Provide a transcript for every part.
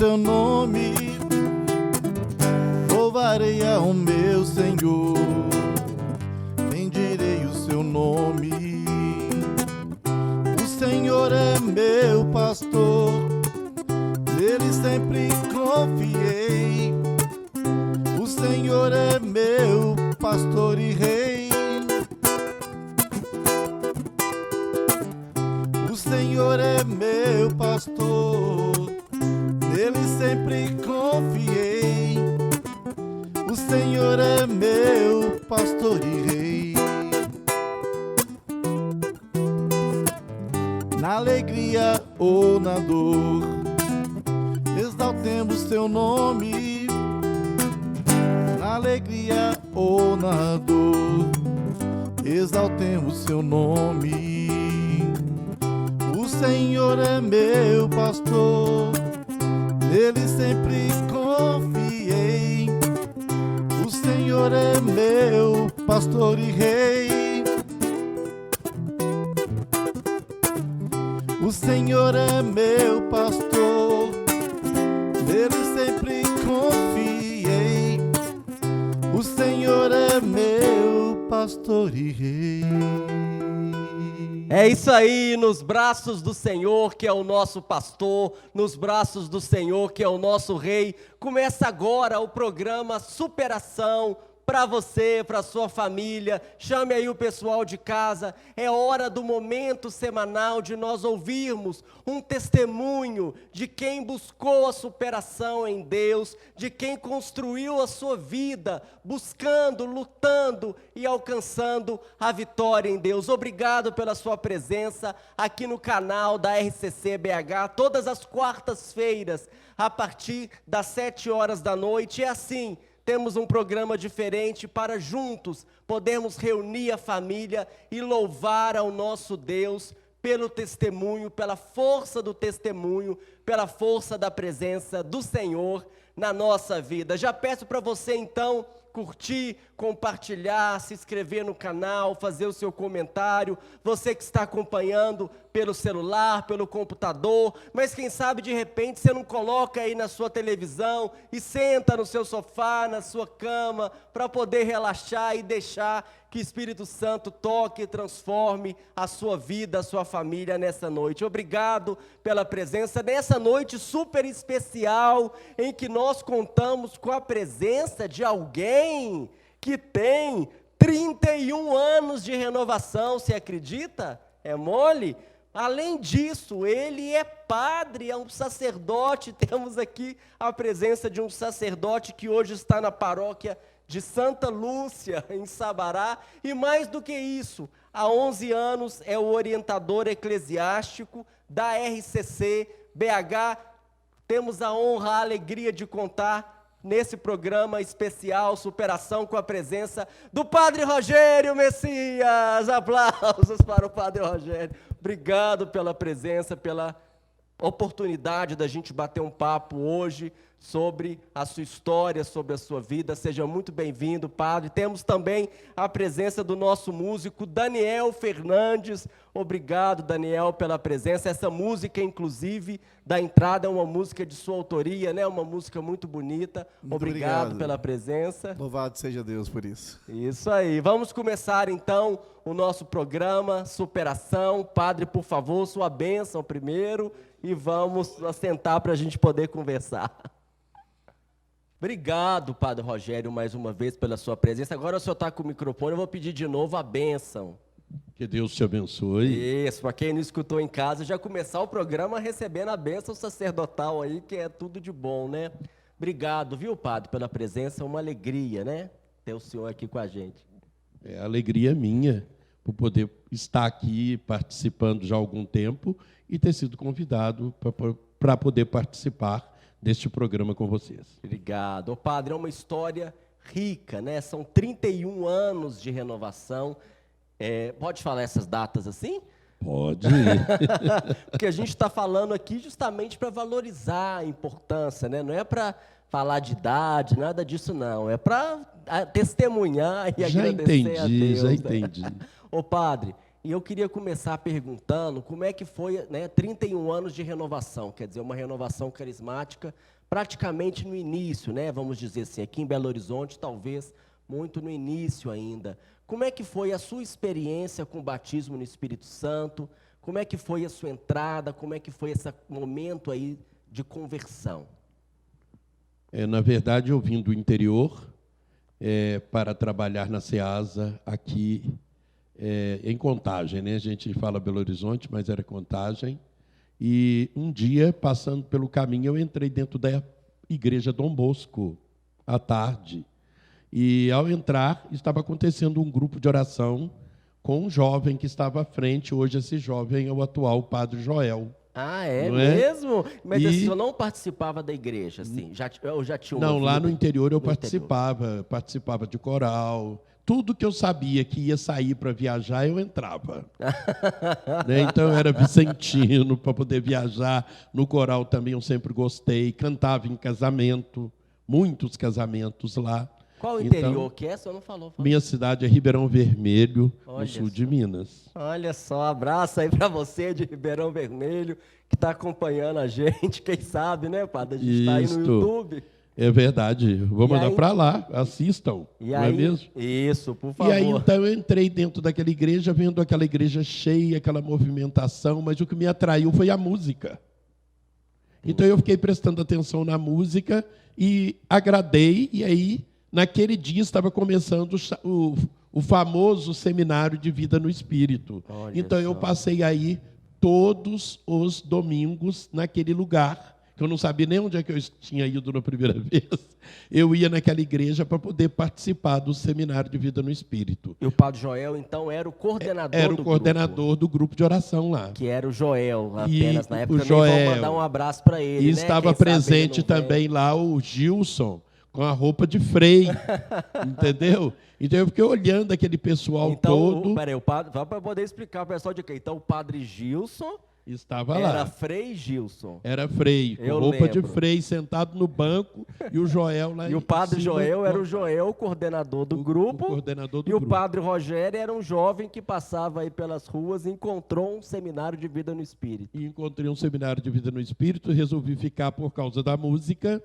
teu nome, louvarei ao meu Senhor, bendirei o seu nome. O Senhor é meu pastor, nele sempre confiei. O Senhor é meu pastor e rei. O Senhor é meu pastor, nele sempre confiei. O Senhor é meu pastor e rei. Na alegria ou na dor, exaltemos seu nome. Na alegria ou na dor, exaltemos seu nome. O Senhor é meu pastor, nele sempre confiei. O Senhor é meu pastor e rei. O Senhor é meu pastor, nele sempre confiei. O Senhor é meu pastor e rei. É isso aí, nos braços do Senhor, que é o nosso pastor, nos braços do Senhor, que é o nosso rei. Começa agora o programa Superação, para você, para sua família. Chame aí o pessoal de casa. É hora do momento semanal de nós ouvirmos um testemunho de quem buscou a superação em Deus, de quem construiu a sua vida, buscando, lutando e alcançando a vitória em Deus. Obrigado pela sua presença aqui no canal da RCC BH, todas as quartas-feiras, a partir das 7 horas da noite. É assim, temos um programa diferente para juntos podermos reunir a família e louvar ao nosso Deus pelo testemunho, pela força do testemunho, pela força da presença do Senhor na nossa vida. Já peço para você então curtir, compartilhar, se inscrever no canal, fazer o seu comentário. Você que está acompanhando pelo celular, pelo computador, mas quem sabe de repente você não coloca aí na sua televisão e senta no seu sofá, na sua cama, para poder relaxar e deixar que o Espírito Santo toque e transforme a sua vida, a sua família nessa noite. Obrigado pela presença nessa noite super especial, em que nós contamos com a presença de alguém que tem 31 anos de renovação. Você acredita? É mole? Além disso, ele é padre, é um sacerdote. Temos aqui a presença de um sacerdote que hoje está na paróquia de Santa Lúcia, em Sabará. E mais do que isso, há 11 anos é o orientador eclesiástico da RCC BH. Temos a honra, a alegria de contar nesse programa especial Superação com a presença do Padre Rogério Messias. Aplausos para o Padre Rogério. Obrigado pela presença, pela oportunidade da gente bater um papo hoje sobre a sua história, sobre a sua vida. Seja muito bem-vindo, Padre. Temos também a presença do nosso músico Daniel Fernandes. Obrigado, Daniel, pela presença. Essa música, inclusive, da entrada é uma música de sua autoria, né? Uma música muito bonita. Muito obrigado pela presença. Louvado seja Deus por isso. Isso aí. Vamos começar, então, o nosso programa Superação. Padre, por favor, sua bênção primeiro e vamos assentar para a gente poder conversar. Obrigado, Padre Rogério, mais uma vez pela sua presença. Agora o senhor está com o microfone, eu vou pedir de novo a bênção. Que Deus te abençoe. Isso, para quem não escutou em casa, já começar o programa recebendo a bênção sacerdotal aí, que é tudo de bom, né? Obrigado, viu, Padre, pela presença, uma alegria, né? Ter o senhor aqui com a gente. É alegria minha por poder estar aqui participando já há algum tempo e ter sido convidado para poder participar deste programa com vocês. Obrigado. Ô, Padre, é uma história rica, né? São 31 anos de renovação. Pode falar essas datas assim? Pode. Porque a gente está falando aqui justamente para valorizar a importância, né? Não é para falar de idade, nada disso não. É para testemunhar e agradecer a Deus. Já entendi. Ô, Padre, E eu queria começar perguntando como é que foi, né, 31 anos de renovação, quer dizer, uma renovação carismática, praticamente no início, né, vamos dizer assim, aqui em Belo Horizonte, talvez muito no início ainda. Como é que foi a sua experiência com o batismo no Espírito Santo? Como é que foi a sua entrada? Como é que foi esse momento aí de conversão? Na verdade, eu vim do interior para trabalhar na SEASA aqui em Contagem, né? A gente fala Belo Horizonte, mas era Contagem. E um dia, passando pelo caminho, eu entrei dentro da igreja Dom Bosco, à tarde. E, ao entrar, estava acontecendo um grupo de oração com um jovem que estava à frente. Hoje, esse jovem é o atual Padre Joel. Ah, é Não mesmo? Mas E- assim, o senhor não participava da igreja, assim? Eu já tinha uma Não, lá vida no interior eu no interior. participava de coral. Tudo que eu sabia que ia sair para viajar, eu entrava. Né? Então, eu era vicentino para poder viajar. No coral também eu sempre gostei. Cantava em casamento, muitos casamentos lá. Qual o Então, interior que é? O senhor não falou. Minha cidade é Ribeirão Vermelho, Olha no sul só. de Minas. Olha só, abraço aí para você de Ribeirão Vermelho, que está acompanhando a gente, quem sabe, né, padre? A gente está aí no Isto. YouTube. É verdade. Vou E mandar aí- para lá, assistam. E não aí, é mesmo? Isso, por E favor. aí, então, eu entrei dentro daquela igreja, vendo aquela igreja cheia, aquela movimentação, mas o que me atraiu foi a música. Então, eu fiquei prestando atenção na música e agradei, e aí, naquele dia, estava começando o famoso seminário de vida no Espírito. Olha Então, eu só. passei aí todos os domingos naquele lugar, que eu não sabia nem onde é que eu tinha ido na primeira vez. Eu ia naquela igreja para poder participar do seminário de vida no Espírito. E o padre Joel, então, era o coordenador Era do o coordenador do grupo de oração lá. grupo, que era o Joel, E apenas na o época. Também Joel. vamos mandar um abraço para ele, E né? estava Quem sabe presente ele não vem. também lá o Gilson, com a roupa de freio, entendeu? Então eu fiquei olhando aquele pessoal Então, todo, peraí, o padre, para poder explicar para o pessoal de quê? Então, o padre Gilson estava era lá. Frei Gilson. Era freio, com Eu roupa de lembro. freio, sentado no banco, e o Joel lá E o em padre cima, Joel era o Joel, o coordenador do grupo. o coordenador do E o grupo. padre Rogério era um jovem que passava aí pelas ruas e encontrou um seminário de vida no Espírito. E encontrei um seminário de vida no Espírito, resolvi ficar por causa da música.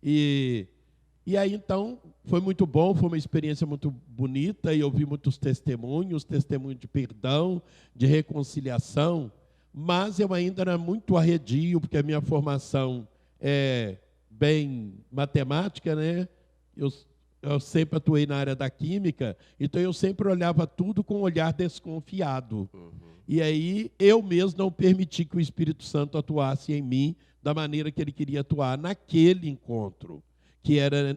E aí, então, foi muito bom, foi uma experiência muito bonita, e eu vi muitos testemunhos de perdão, de reconciliação, mas eu ainda era muito arredio, porque a minha formação é bem matemática, né? Eu sempre atuei na área da química, então eu sempre olhava tudo com um olhar desconfiado. E aí eu mesmo não permiti que o Espírito Santo atuasse em mim da maneira que ele queria atuar naquele encontro, que era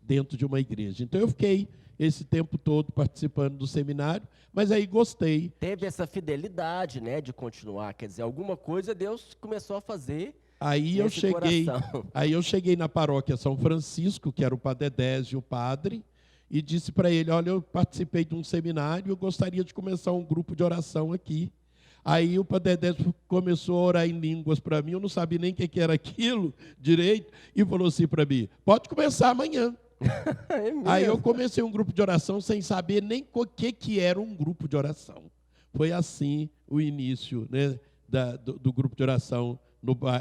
dentro de uma igreja. Então eu fiquei esse tempo todo participando do seminário, mas aí gostei. Teve essa fidelidade, né, de continuar. Quer dizer, alguma coisa Deus começou a fazer Aí eu nesse cheguei, coração. aí eu cheguei na paróquia São Francisco, que era o Padre Edésio, o padre, e disse para ele: olha, eu participei de um seminário, eu gostaria de começar um grupo de oração aqui. Aí o Padre Edésio começou a orar em línguas para mim, eu não sabia nem o que era aquilo direito, e falou assim para mim: pode começar amanhã. É mesmo? Aí eu comecei um grupo de oração sem saber nem o que era um grupo de oração. Foi assim o início, né, do grupo de oração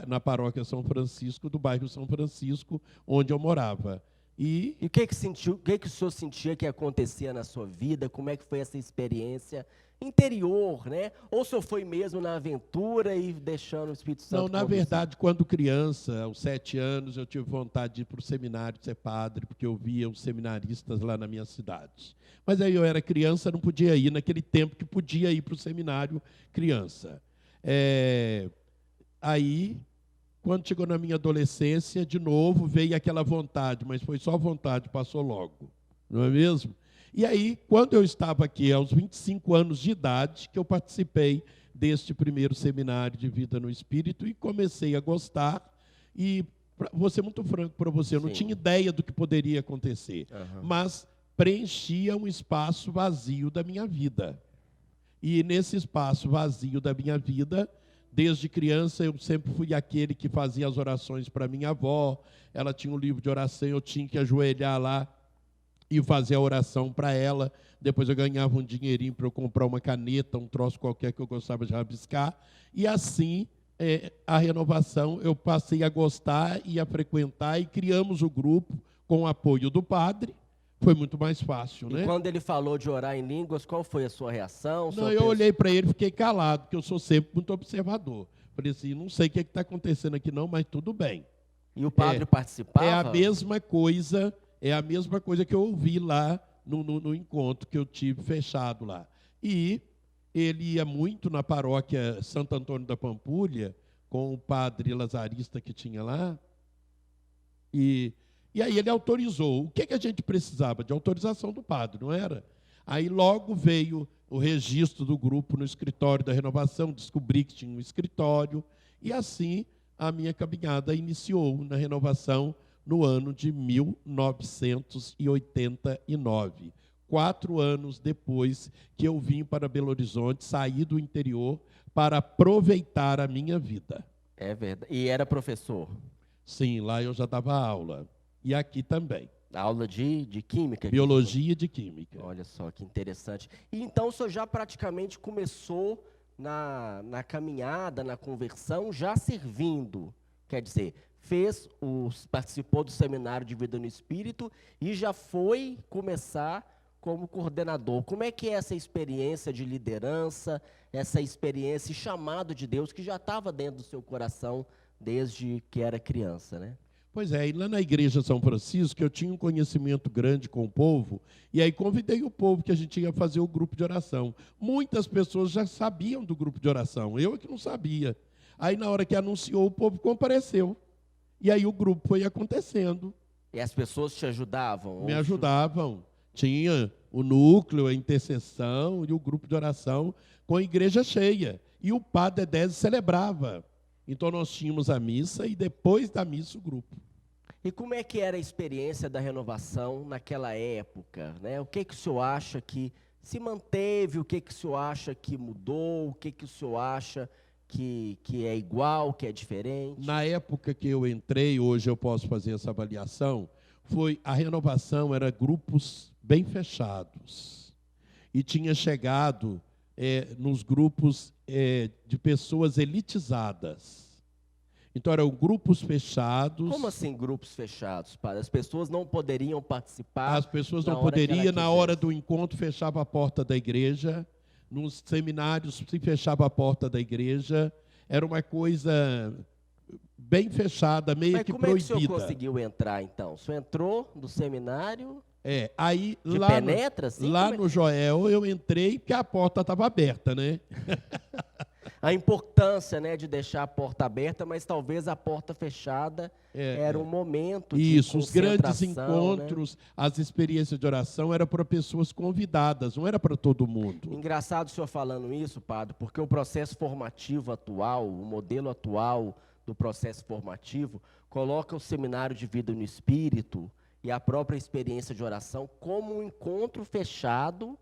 na paróquia São Francisco, do bairro São Francisco, onde eu morava. E o que que o senhor sentia que acontecia na sua vida? Como é que foi essa experiência interior, né? Ou o senhor foi mesmo na aventura e deixando o Espírito Santo Não, na conduzir? verdade, quando criança, aos 7 anos, eu tive vontade de ir para o seminário, ser padre, porque eu via os seminaristas lá na minha cidade. Mas aí eu era criança, não podia ir, naquele tempo que podia ir para o seminário criança. Aí, quando chegou na minha adolescência, de novo, veio aquela vontade, mas foi só vontade, passou logo, não é mesmo? E aí, quando eu estava aqui, aos 25 anos de idade, que eu participei deste primeiro seminário de vida no Espírito e comecei a gostar. E vou ser muito franco para você, eu não Sim. tinha ideia do que poderia acontecer, mas preenchia um espaço vazio da minha vida. E nesse espaço vazio da minha vida, desde criança, eu sempre fui aquele que fazia as orações para minha avó. Ela tinha um livro de oração, eu tinha que ajoelhar lá e fazer a oração para ela. Depois eu ganhava um dinheirinho para eu comprar uma caneta, um troço qualquer que eu gostava de rabiscar. E assim, a renovação, eu passei a gostar e a frequentar, e criamos o grupo com o apoio do padre. Foi muito mais fácil, né? E quando ele falou de orar em línguas, qual foi a sua reação? Não, eu olhei para ele e fiquei calado, porque eu sou sempre muito observador. Falei assim, não sei o que está acontecendo aqui não, mas tudo bem. E o padre participava? É a mesma coisa que eu ouvi lá no encontro que eu tive fechado lá. E ele ia muito na paróquia Santo Antônio da Pampulha, com o padre lazarista que tinha lá, e aí ele autorizou. O que a gente precisava? De autorização do padre, não era? Aí logo veio o registro do grupo no escritório da renovação, descobri que tinha um escritório, e assim a minha caminhada iniciou na renovação no ano de 1989. 4 anos depois que eu vim para Belo Horizonte, saí do interior para aproveitar a minha vida. É verdade. E era professor? Sim, lá eu já dava aula. E aqui também. Aula de química? Biologia e de química. Olha só, que interessante. E então o senhor já praticamente começou na caminhada, na conversão, já servindo. Quer dizer, participou do seminário de vida no Espírito e já foi começar como coordenador. Como é que é essa experiência de liderança, essa experiência e chamado de Deus que já estava dentro do seu coração desde que era criança, né? Pois é, e lá na igreja São Francisco eu tinha um conhecimento grande com o povo, e aí convidei o povo que a gente ia fazer o grupo de oração. Muitas pessoas já sabiam do grupo de oração, eu é que não sabia. Aí na hora que anunciou, o povo compareceu. E aí o grupo foi acontecendo. E as pessoas te ajudavam? Me ajudavam. Tinha o núcleo, a intercessão e o grupo de oração com a igreja cheia. E o padre Edésio celebrava. Então nós tínhamos a missa e depois da missa o grupo. E como é que era a experiência da renovação naquela época, né? O que o senhor acha que se manteve, o que o senhor acha que mudou, o que o senhor acha que é igual, que é diferente? Na época que eu entrei, hoje eu posso fazer essa avaliação, a renovação era grupos bem fechados. E tinha chegado nos grupos de pessoas elitizadas. Então eram grupos fechados. Como assim grupos fechados, padre? As pessoas não poderiam participar? As pessoas não poderiam, na hora do encontro fechava a porta da igreja, nos seminários se fechava a porta da igreja, era uma coisa bem fechada, meio que proibida. Mas como é que o senhor conseguiu entrar, então? O senhor entrou no seminário? Aí de penetra, assim? Lá no Joel eu entrei porque a porta estava aberta, né? A importância, né, de deixar a porta aberta, mas talvez a porta fechada era um momento de Isso, os grandes encontros, né? As experiências de oração eram para pessoas convidadas, não era para todo mundo. Engraçado o senhor falando isso, padre, porque o processo formativo atual, o modelo atual do processo formativo, coloca o seminário de vida no Espírito e a própria experiência de oração como um encontro fechado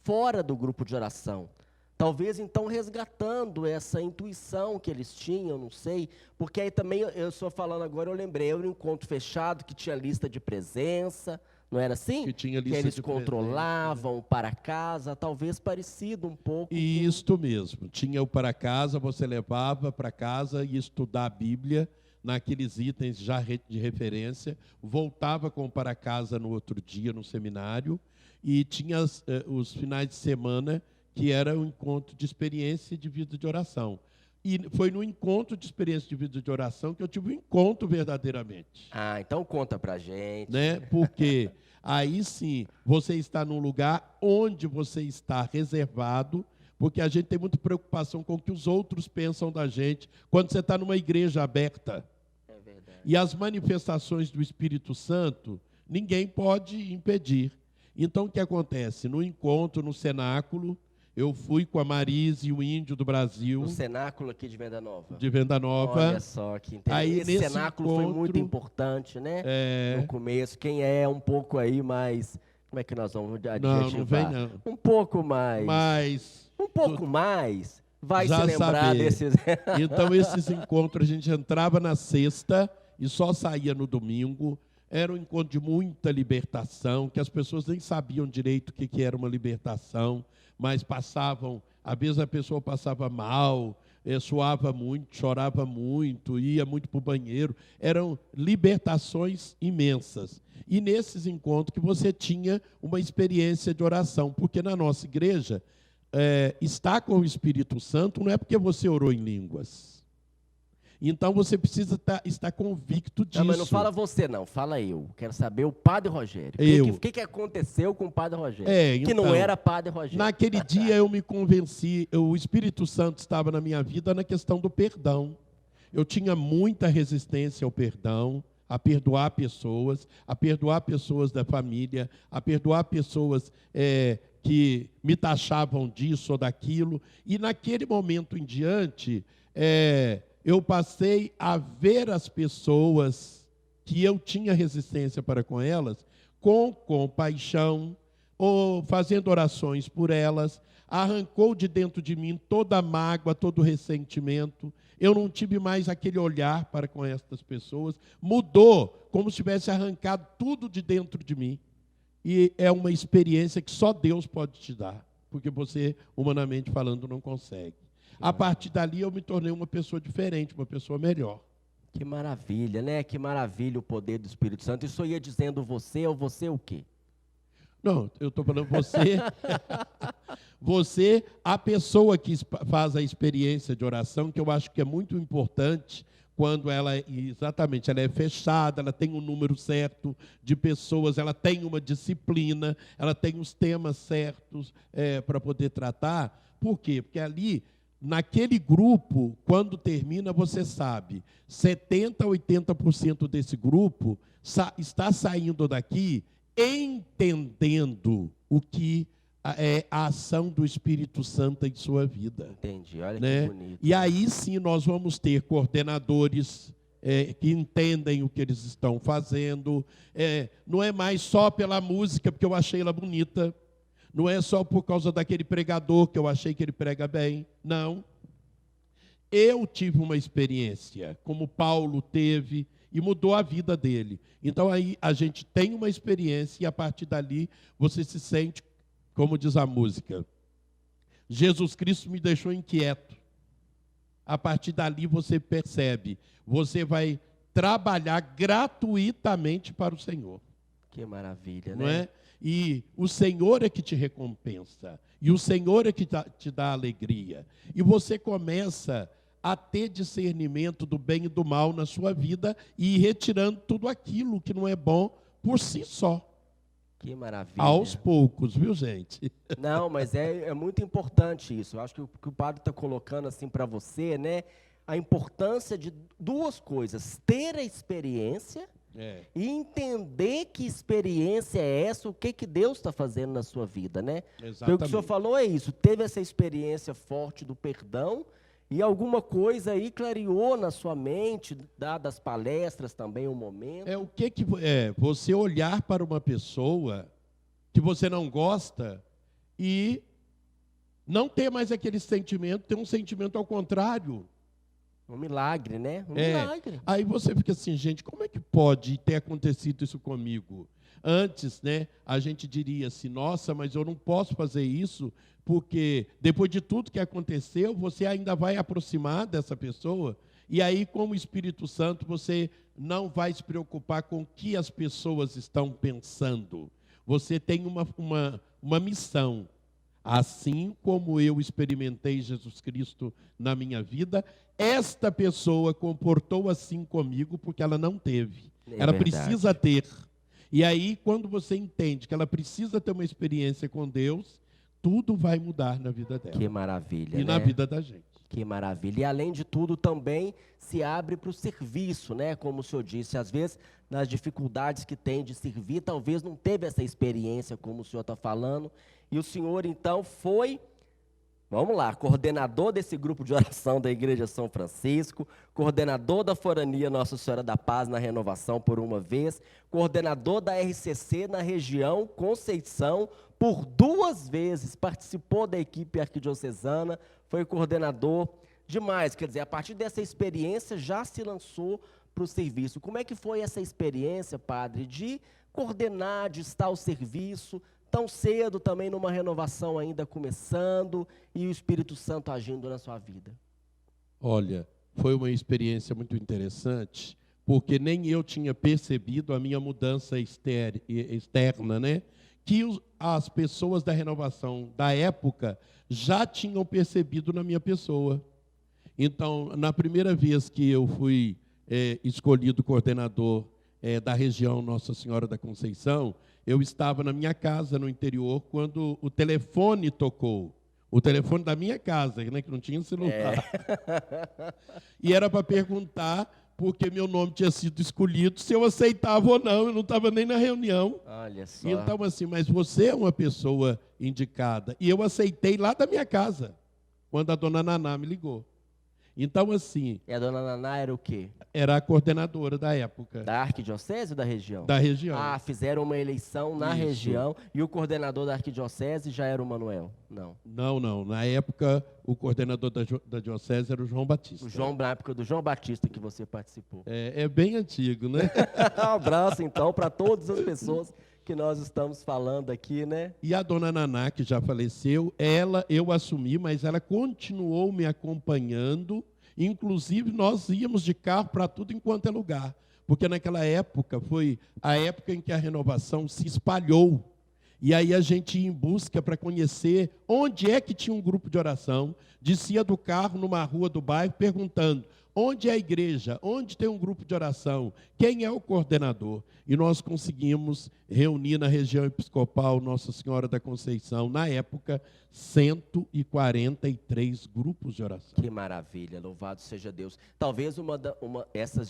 fora do grupo de oração. Talvez, então, resgatando essa intuição que eles tinham, não sei, porque aí também, eu estou falando agora, eu lembrei, era um encontro fechado que tinha lista de presença, não era assim? Que tinha lista que eles de controlavam presença, né? para casa, talvez parecido um pouco. Isto mesmo, tinha o para casa, você levava para casa e estudar a Bíblia, naqueles itens já de referência, voltava com o para casa no outro dia, no seminário, e tinha os finais de semana, que era um encontro de experiência de vida de oração. E foi no encontro de experiência de vida de oração que eu tive um encontro verdadeiramente. Ah, então conta pra gente. Né? Porque aí sim, você está num lugar onde você está reservado, porque a gente tem muita preocupação com o que os outros pensam da gente quando você está numa igreja aberta. É verdade. E as manifestações do Espírito Santo, ninguém pode impedir. Então, o que acontece? No encontro, no cenáculo, eu fui com a Marise e o Índio do Brasil. No cenáculo aqui de Venda Nova. De Venda Nova. Olha só que interessante. Aí, esse cenáculo foi muito importante, né? No começo. Quem é um pouco aí mais... Como é que nós vamos adjetivar? Não vem não. Um pouco mais. Um pouco mais. Vai se lembrar desses... Então, esses encontros, a gente entrava na sexta e só saía no domingo. Era um encontro de muita libertação, que as pessoas nem sabiam direito o que era uma libertação, mas passavam, às vezes a pessoa passava mal, suava muito, chorava muito, ia muito para o banheiro. Eram libertações imensas. E nesses encontros que você tinha uma experiência de oração, porque na nossa igreja, estar com o Espírito Santo não é porque você orou em línguas. Então você precisa estar convicto disso. Não, mas não fala você não, fala eu. Quero saber o Padre Rogério. O que aconteceu com o Padre Rogério? Que não era Padre Rogério. Naquele dia eu me convenci, o Espírito Santo estava na minha vida na questão do perdão. Eu tinha muita resistência ao perdão, a perdoar pessoas da família, a perdoar pessoas que me taxavam disso ou daquilo. E naquele momento em diante, eu passei a ver as pessoas que eu tinha resistência para com elas, com compaixão, ou fazendo orações por elas. Arrancou de dentro de mim toda a mágoa, todo o ressentimento. Eu não tive mais aquele olhar para com estas pessoas. Mudou, como se tivesse arrancado tudo de dentro de mim. E é uma experiência que só Deus pode te dar, porque você, humanamente falando, não consegue. A partir dali eu me tornei uma pessoa diferente, uma pessoa melhor. Que maravilha, né? Que maravilha o poder do Espírito Santo. Isso ia dizendo você ou você o quê? Não, eu estou falando você. Você, a pessoa que faz a experiência de oração, que eu acho que é muito importante, quando ela é fechada, ela tem um número certo de pessoas, ela tem uma disciplina, ela tem os temas certos para poder tratar. Por quê? Porque ali, naquele grupo, quando termina, você sabe, 70% a 80% desse grupo está saindo daqui entendendo o que é a ação do Espírito Santo em sua vida. Entendi, olha né? Que bonito. E aí sim nós vamos ter coordenadores que entendem o que eles estão fazendo. Não é mais só pela música, porque eu achei ela bonita. Não é só por causa daquele pregador que eu achei que ele prega bem. Não. Eu tive uma experiência, como Paulo teve, e mudou a vida dele. Então aí a gente tem uma experiência e a partir dali você se sente, como diz a música, Jesus Cristo me deixou inquieto. A partir dali você percebe, você vai trabalhar gratuitamente para o Senhor. Que maravilha, não né? é? E o Senhor é que te recompensa. E o Senhor é que te dá alegria. E você começa a ter discernimento do bem e do mal na sua vida e ir retirando tudo aquilo que não é bom por si só. Que maravilha. Aos poucos, viu, gente? Não, mas é muito importante isso. Eu acho que o que o padre está colocando assim para você, né? A importância de duas coisas. Ter a experiência e entender que experiência é essa, o que Deus está fazendo na sua vida, né? Então, o que o senhor falou é isso. Teve essa experiência forte do perdão e alguma coisa aí clareou na sua mente, dadas palestras também, um momento. Você olhar para uma pessoa que você não gosta e não ter mais aquele sentimento, ter um sentimento ao contrário. Um milagre, né? Milagre. Aí você fica assim, gente, como é que pode ter acontecido isso comigo? Antes, né, a gente diria assim, nossa, mas eu não posso fazer isso, porque depois de tudo que aconteceu, você ainda vai aproximar dessa pessoa, e aí, como Espírito Santo, você não vai se preocupar com o que as pessoas estão pensando. Você tem uma missão. Assim como eu experimentei Jesus Cristo na minha vida, esta pessoa comportou assim comigo porque ela não teve. Ela precisa ter. E aí, quando você entende que ela precisa ter uma experiência com Deus, tudo vai mudar na vida dela. Que maravilha, e na vida da gente. Que maravilha. E, além de tudo, também se abre para o serviço, né? Como o senhor disse, às vezes, nas dificuldades que tem de servir, talvez não teve essa experiência, como o senhor está falando. E o senhor, então, foi, vamos lá, coordenador desse grupo de oração da Igreja São Francisco, coordenador da Forania Nossa Senhora da Paz na Renovação por uma vez, coordenador da RCC na região Conceição por 2 vezes, participou da equipe arquidiocesana, foi coordenador demais. Quer dizer, a partir dessa experiência já se lançou para o serviço. Como é que foi essa experiência, padre, de coordenar, de estar ao serviço, tão cedo também numa renovação ainda começando e o Espírito Santo agindo na sua vida? Olha, foi uma experiência muito interessante, porque nem eu tinha percebido a minha mudança externa, né? Que as pessoas da renovação da época já tinham percebido na minha pessoa. Então, na primeira vez que eu fui escolhido coordenador da região Nossa Senhora da Conceição, eu estava na minha casa, no interior, quando o telefone tocou. O telefone da minha casa, né, que não tinha celular. E era para perguntar, porque meu nome tinha sido escolhido, se eu aceitava ou não. Eu não estava nem na reunião. Olha só. Então, assim, mas você é uma pessoa indicada. E eu aceitei lá da minha casa, quando a dona Naná me ligou. Então, assim... E a dona Naná era o quê? Era a coordenadora da época. Da arquidiocese ou da região? Da região. Ah, fizeram uma eleição na Isso. região e o coordenador da arquidiocese já era o Manuel? Não. Não. Na época, o coordenador da diocese era o João Batista. Na época do João Batista que você participou. É bem antigo, né? Um abraço, então, para todas as pessoas que nós estamos falando aqui, né? E a dona Naná, que já faleceu, eu assumi, mas ela continuou me acompanhando. Inclusive, nós íamos de carro para tudo enquanto é lugar. Porque naquela época, foi a época em que a renovação se espalhou. E aí a gente ia em busca para conhecer onde é que tinha um grupo de oração. Descia do carro numa rua do bairro perguntando: onde é a igreja? Onde tem um grupo de oração? Quem é o coordenador? E nós conseguimos reunir na região episcopal Nossa Senhora da Conceição, na época, 143 grupos de oração. Que maravilha, louvado seja Deus. Talvez essa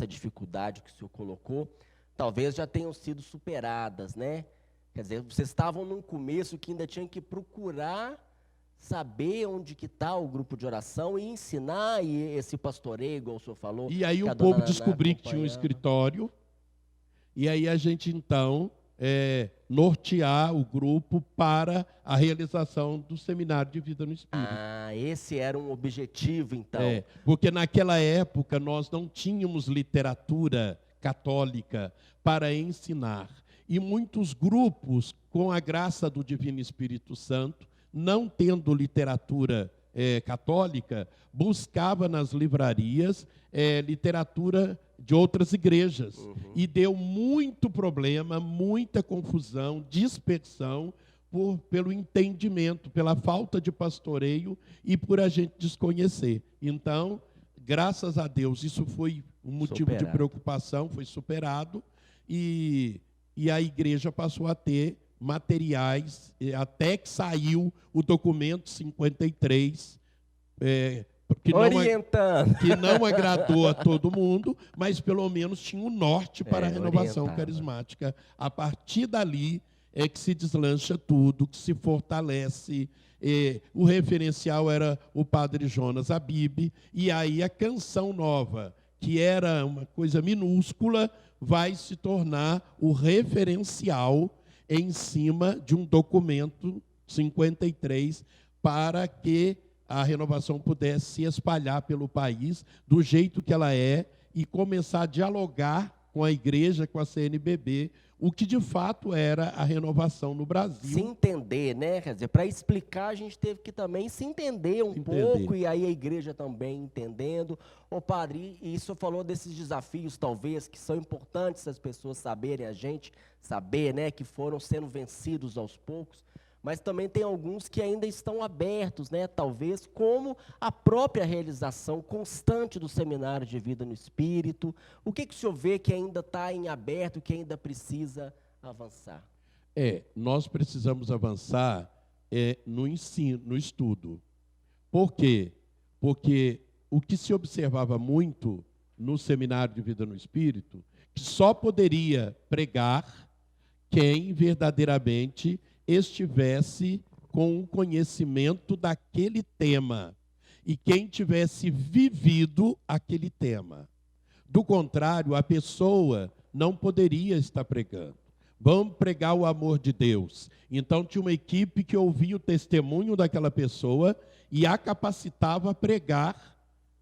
dificuldade que o senhor colocou, talvez já tenham sido superadas, né? Quer dizer, vocês estavam num começo que ainda tinham que procurar saber onde que está o grupo de oração e ensinar esse pastoreio, igual o senhor falou. E aí o povo descobriu que tinha um escritório, e aí a gente, então, nortear o grupo para a realização do Seminário de Vida no Espírito. Ah, esse era um objetivo, então. Porque naquela época nós não tínhamos literatura católica para ensinar. E muitos grupos, com a graça do Divino Espírito Santo, não tendo literatura católica, buscava nas livrarias literatura de outras igrejas. Uhum. E deu muito problema, muita confusão, dispersão, pelo entendimento, pela falta de pastoreio e por a gente desconhecer. Então, graças a Deus, isso foi um motivo de preocupação, foi superado, e a igreja passou a ter materiais, até que saiu o documento 53, que não agradou a todo mundo, mas pelo menos tinha um norte para a renovação carismática. A partir dali é que se deslancha tudo, que se fortalece. O referencial era o padre Jonas Abib, e aí a canção nova, que era uma coisa minúscula, vai se tornar o referencial em cima de um documento 53, para que a renovação pudesse se espalhar pelo país do jeito que ela é e começar a dialogar com a igreja, com a CNBB, o que de fato era a renovação no Brasil. Se entender, né? Quer dizer, para explicar, a gente teve que também se entender pouco, e aí a igreja também entendendo. Ô padre, e isso falou desses desafios, talvez, que são importantes as pessoas saberem, a gente saber, né? Que foram sendo vencidos aos poucos. Mas também tem alguns que ainda estão abertos, né? Talvez como a própria realização constante do Seminário de Vida no Espírito. O que o senhor vê que ainda está em aberto, que ainda precisa avançar? Nós precisamos avançar no ensino, no estudo. Por quê? Porque o que se observava muito no Seminário de Vida no Espírito, que só poderia pregar quem verdadeiramente estivesse com um conhecimento daquele tema e quem tivesse vivido aquele tema. Do contrário, a pessoa não poderia estar pregando. Vamos pregar o amor de Deus. Então tinha uma equipe que ouvia o testemunho daquela pessoa e a capacitava a pregar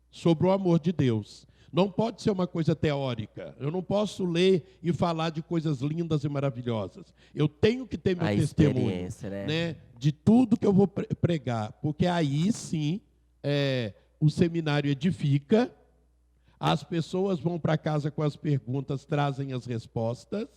sobre o amor de Deus. Não pode ser uma coisa teórica. Eu não posso ler e falar de coisas lindas e maravilhosas. Eu tenho que ter meu testemunho, né, de tudo que eu vou pregar, porque aí sim o seminário edifica, as pessoas vão para casa com as perguntas, trazem as respostas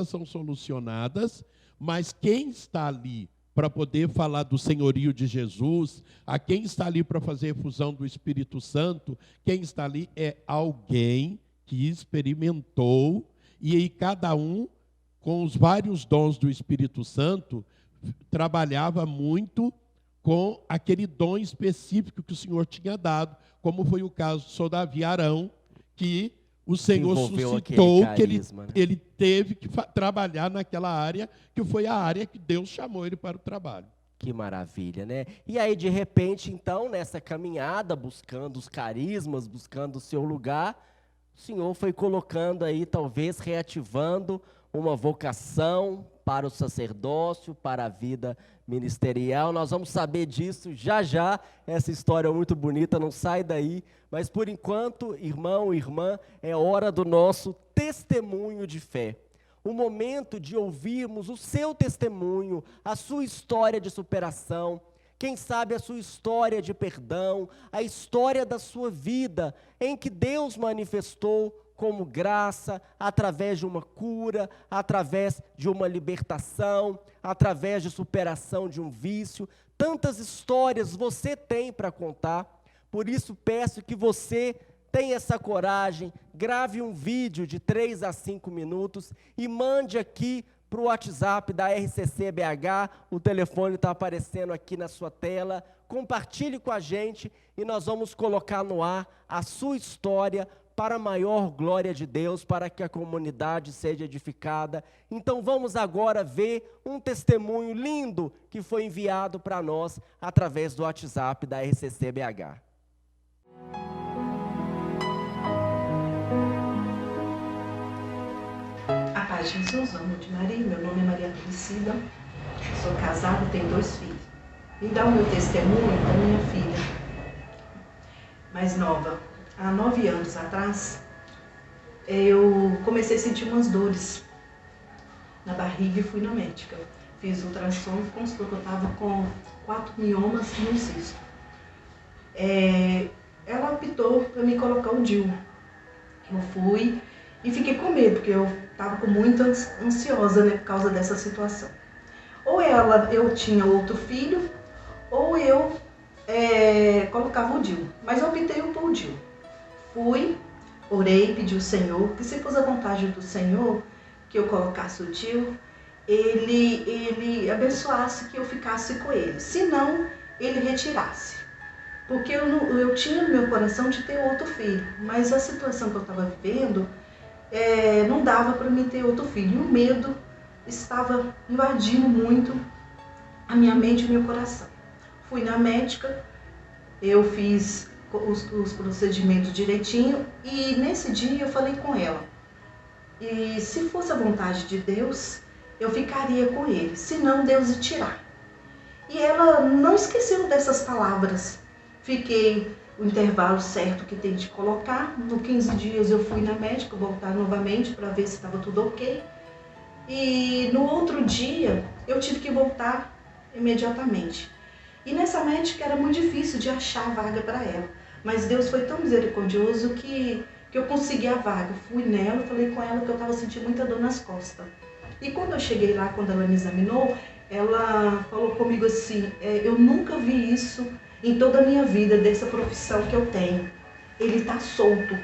são solucionadas, mas quem está ali para poder falar do senhorio de Jesus, a quem está ali para fazer efusão do Espírito Santo, quem está ali é alguém que experimentou, e aí cada um, com os vários dons do Espírito Santo, trabalhava muito com aquele dom específico que o Senhor tinha dado, como foi o caso do Davi Arão, que o Senhor suscitou, carisma, que ele teve que trabalhar naquela área, que foi a área que Deus chamou ele para o trabalho. Que maravilha, né? E aí, de repente, então, nessa caminhada, buscando os carismas, buscando o seu lugar, o Senhor foi colocando aí, talvez reativando uma vocação para o sacerdócio, para a vida ministerial. Nós vamos saber disso já já. Essa história é muito bonita, não sai daí. Mas, por enquanto, irmão, irmã, é hora do nosso testemunho de fé. O momento de ouvirmos o seu testemunho, a sua história de superação, quem sabe a sua história de perdão, a história da sua vida, em que Deus manifestou como graça, através de uma cura, através de uma libertação, através de superação de um vício. Tantas histórias você tem para contar, por isso peço que você tenha essa coragem, grave um vídeo de 3 a 5 minutos e mande aqui para o WhatsApp da RCC BH, o telefone está aparecendo aqui na sua tela, compartilhe com a gente e nós vamos colocar no ar a sua história para a maior glória de Deus, para que a comunidade seja edificada. Então vamos agora ver um testemunho lindo que foi enviado para nós através do WhatsApp da RCC BH. A paz de Jesus, amo de Maria, meu nome é Maria Priscila, sou casada e tenho 2 filhos. Vim dar o meu testemunho da minha filha mais nova. Há 9 anos atrás, eu comecei a sentir umas dores na barriga e fui na médica. Fiz ultrassom e constou que eu estava com 4 miomas e um cisto. Ela optou para me colocar o DIU. Eu fui e fiquei com medo, porque eu estava muito ansiosa, né, por causa dessa situação. Ou eu tinha outro filho, ou eu colocava o DIU. Mas eu optei por o DIU. Fui, orei, pedi ao Senhor, que se fosse a vontade do Senhor, que eu colocasse o DIU, ele abençoasse que eu ficasse com ele. Se não, ele retirasse. Porque eu tinha no meu coração de ter outro filho, mas a situação que eu estava vivendo, não dava para mim ter outro filho. E o medo estava invadindo muito a minha mente e o meu coração. Fui na médica, eu fiz os procedimentos direitinho e nesse dia eu falei com ela. E se fosse a vontade de Deus, eu ficaria com ele, senão Deus ia tirar. E ela não esqueceu dessas palavras. Fiquei o intervalo certo que tem de colocar. No 15 dias eu fui na médica, voltar novamente para ver se estava tudo ok. E no outro dia eu tive que voltar imediatamente. E nessa médica era muito difícil de achar vaga para ela. Mas Deus foi tão misericordioso que eu consegui a vaga. Fui nela, falei com ela que eu estava sentindo muita dor nas costas. E quando eu cheguei lá, quando ela me examinou, ela falou comigo assim, eu nunca vi isso em toda a minha vida, dessa profissão que eu tenho. Ele está solto.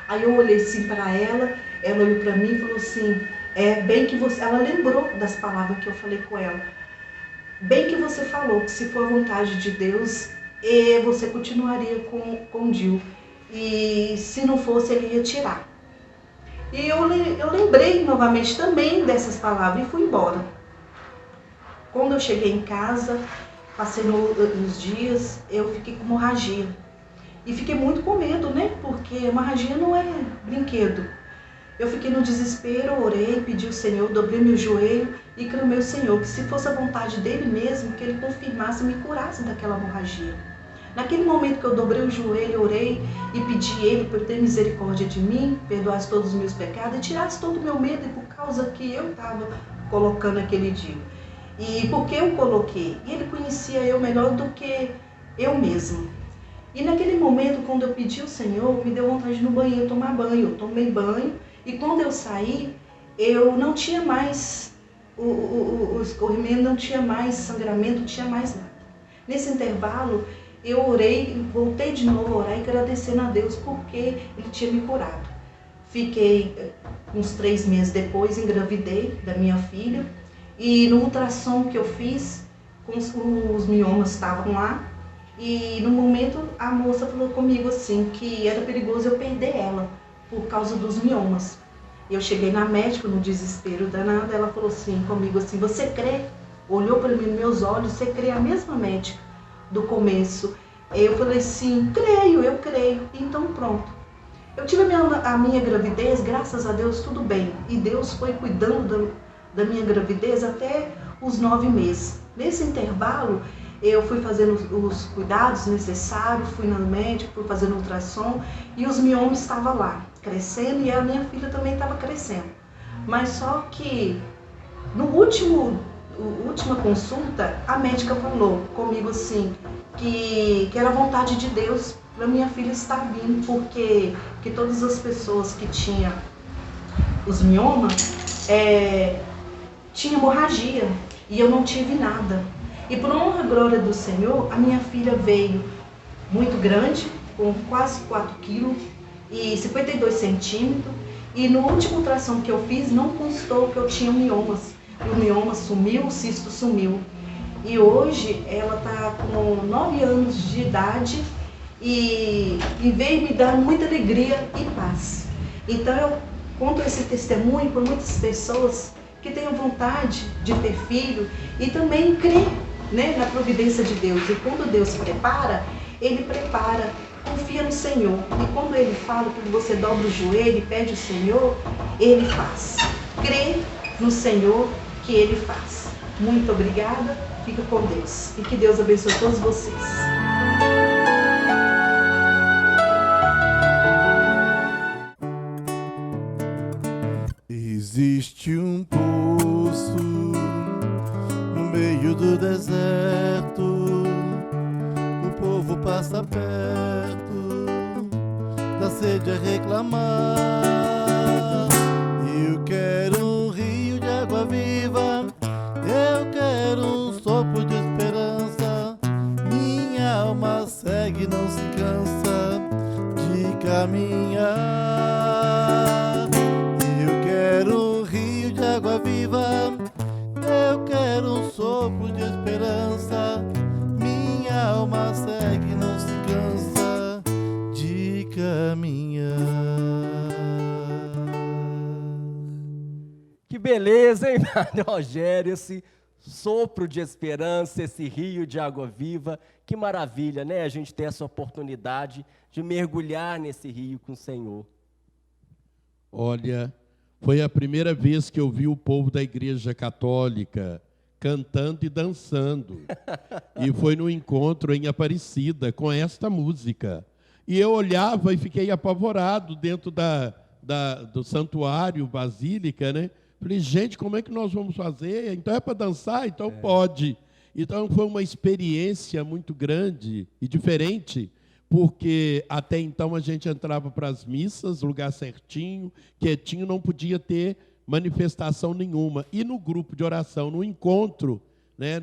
Aí eu olhei assim para ela olhou para mim e falou assim, bem que você... Ela lembrou das palavras que eu falei com ela. Bem que você falou que se for a vontade de Deus, você continuaria com o DIU. E se não fosse, ele ia tirar. E eu lembrei novamente também dessas palavras e fui embora. Quando eu cheguei em casa, passei nos dias, eu fiquei com hemorragia. E fiquei muito com medo, né? Porque hemorragia não é brinquedo. Eu fiquei no desespero, orei, pedi ao Senhor, dobrei meu joelho e clamei ao Senhor que se fosse a vontade dele mesmo, que ele confirmasse e me curasse daquela hemorragia. Naquele momento que eu dobrei o joelho, orei e pedi a Ele por ter misericórdia de mim, perdoasse todos os meus pecados e tirasse todo o meu medo, e por causa que eu estava colocando aquele DIU. E porque eu coloquei, Ele conhecia eu melhor do que eu mesma. E naquele momento, quando eu pedi ao Senhor, me deu vontade de ir no banheiro tomar banho. Eu tomei banho e quando eu saí, eu não tinha mais o escorrimento, não tinha mais sangramento, não tinha mais nada. Nesse intervalo, eu orei, voltei de novo a orar e agradecendo a Deus porque Ele tinha me curado. Fiquei uns 3 meses depois, engravidei da minha filha e no ultrassom que eu fiz, os miomas estavam lá e no momento a moça falou comigo assim que era perigoso eu perder ela por causa dos miomas. Eu cheguei na médica no desespero danado, ela falou assim comigo assim, você crê? Olhou para mim nos meus olhos, você crê? A mesma médica do começo. Eu falei assim, creio, eu creio. Então pronto. Eu tive a minha gravidez, graças a Deus, tudo bem. E Deus foi cuidando da minha gravidez até os 9 meses. Nesse intervalo, eu fui fazendo os cuidados necessários, fui no médico, fui fazendo ultrassom e os miomas estavam lá, crescendo e a minha filha também estava crescendo. Mas só que no última consulta, a médica falou comigo assim, que era vontade de Deus para minha filha estar vindo, porque que todas as pessoas que tinham os miomas tinham hemorragia e eu não tive nada. E por honra e glória do Senhor, a minha filha veio muito grande, com quase 4 quilos e 52 centímetros. E no último ultrassom que eu fiz, não constou que eu tinha miomas. E o mioma sumiu, o cisto sumiu. E hoje ela está com 9 anos de idade e veio me dar muita alegria e paz. Então eu conto esse testemunho para muitas pessoas que tenham vontade de ter filho e também crer, né, na providência de Deus. E quando Deus prepara, Ele prepara. Confia no Senhor. E quando Ele fala que você dobra o joelho e pede o Senhor, Ele faz. Crê no Senhor que Ele faz. Muito obrigada. Fica com Deus. E que Deus abençoe todos vocês. Existe um poço no meio do deserto. O povo passa perto, da sede a reclamar. Eu quero um rio de água viva, eu quero um sopro de esperança. Minha alma segue, não se cansa de caminhar. Eu quero um rio de água viva, eu quero um sopro de esperança. Minha alma segue, não se cansa de caminhar. Que beleza, hein, Padre Rogério? Esse sopro de esperança, esse rio de água viva. Que maravilha, né? A gente ter essa oportunidade de mergulhar nesse rio com o Senhor. Olha, foi a primeira vez que eu vi o povo da Igreja Católica cantando e dançando. E foi no encontro em Aparecida, com esta música. E eu olhava e fiquei apavorado dentro do santuário, basílica, né? Falei, gente, como é que nós vamos fazer? Então é para dançar? Então pode. Então foi uma experiência muito grande e diferente, porque até então a gente entrava para as missas, lugar certinho, quietinho, não podia ter manifestação nenhuma. E no grupo de oração, no encontro, né,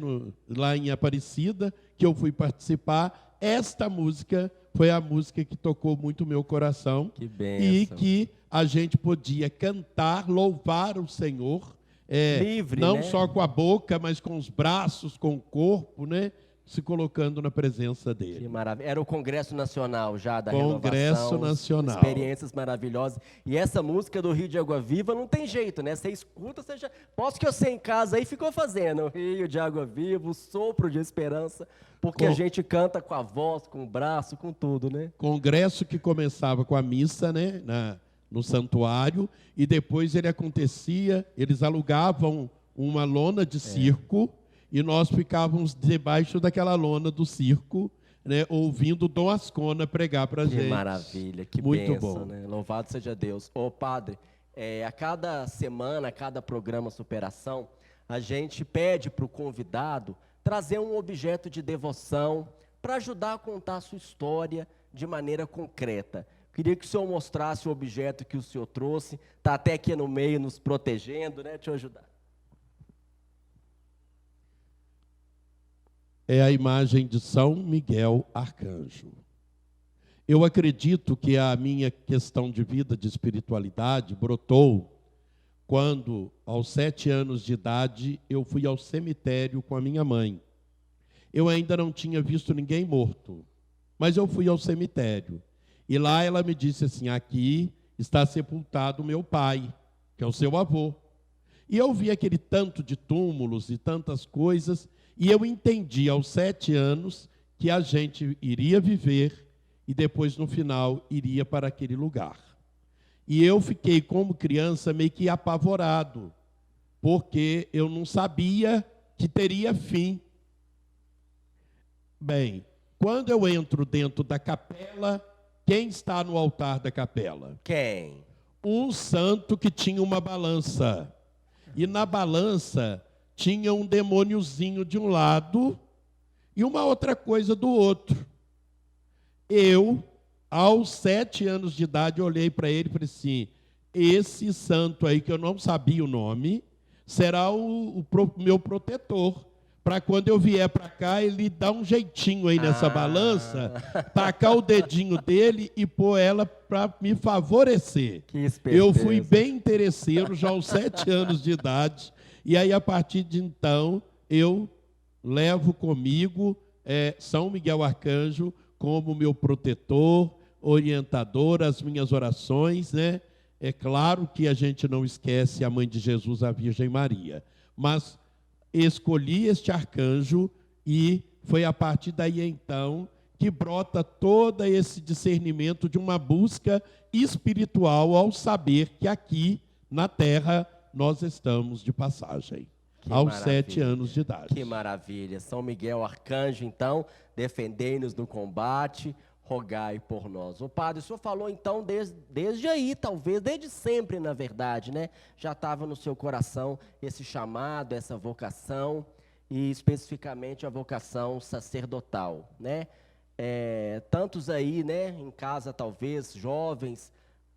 lá em Aparecida, que eu fui participar, esta música foi a música que tocou muito o meu coração. Que bênção. E que a gente podia cantar, louvar o Senhor, livre, não né? só com a boca, mas com os braços, com o corpo, né? Se colocando na presença dele. Que maravilha. Era o Congresso Nacional já da Congresso Renovação. Nacional. Experiências maravilhosas. E essa música do Rio de Água Viva não tem jeito, né? Você escuta, você já... Posso que você em casa aí ficou fazendo o Rio de Água Viva, o sopro de esperança, porque a gente canta com a voz, com o braço, com tudo, né? Congresso que começava com a missa, né? No santuário, e depois ele acontecia, eles alugavam uma lona de circo, e nós ficávamos debaixo daquela lona do circo, né, ouvindo Dom Ascona pregar para a gente. Que maravilha, que Muito bênção, bom. né? Louvado seja Deus. Ô, padre, a cada semana, a cada programa Superação, a gente pede para o convidado trazer um objeto de devoção para ajudar a contar a sua história de maneira concreta. Queria que o senhor mostrasse o objeto que o senhor trouxe, está até aqui no meio nos protegendo, né? Deixa eu ajudar. É a imagem de São Miguel Arcanjo. Eu acredito que a minha questão de vida, de espiritualidade, brotou quando, aos 7 anos de idade, eu fui ao cemitério com a minha mãe. Eu ainda não tinha visto ninguém morto, mas eu fui ao cemitério. E lá ela me disse assim, aqui está sepultado o meu pai, que é o seu avô. E eu vi aquele tanto de túmulos e tantas coisas, e eu entendi aos 7 anos que a gente iria viver e depois, no final, iria para aquele lugar. E eu fiquei, como criança, meio que apavorado, porque eu não sabia que teria fim. Bem, quando eu entro dentro da capela, quem está no altar da capela? Quem? Um santo que tinha uma balança. E na balança tinha um demôniozinho de um lado e uma outra coisa do outro. Eu, aos 7 anos de idade, olhei para ele e falei assim, esse santo aí, que eu não sabia o nome, será o meu protetor. Para quando eu vier para cá, ele dá um jeitinho aí nessa balança, tacar o dedinho dele e pôr ela para me favorecer. Que esperteza. Eu fui bem interesseiro já aos 7 anos de idade, e aí a partir de então eu levo comigo São Miguel Arcanjo como meu protetor, orientador, as minhas orações, né? É claro que a gente não esquece a mãe de Jesus, a Virgem Maria, mas escolhi este arcanjo e foi a partir daí então que brota todo esse discernimento de uma busca espiritual ao saber que aqui na Terra nós estamos de passagem. Aos 7 anos de idade. Que maravilha. São Miguel Arcanjo, então, defendei-nos no combate, rogai por nós. O padre, o senhor falou então desde aí, talvez, desde sempre, na verdade, né? Já estava no seu coração esse chamado, essa vocação, e especificamente a vocação sacerdotal, né? Tantos aí, né, em casa talvez, jovens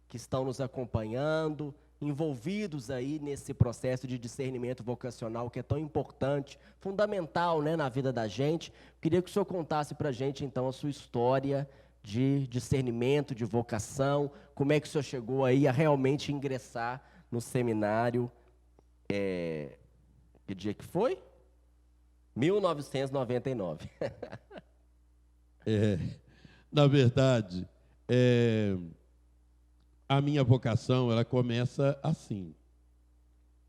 que estão nos acompanhando, envolvidos aí nesse processo de discernimento vocacional que é tão importante, fundamental, né, na vida da gente. Queria que o senhor contasse para a gente, então, a sua história de discernimento, de vocação, como é que o senhor chegou aí a realmente ingressar no seminário, que dia que foi? 1999. Na verdade, a minha vocação, ela começa assim.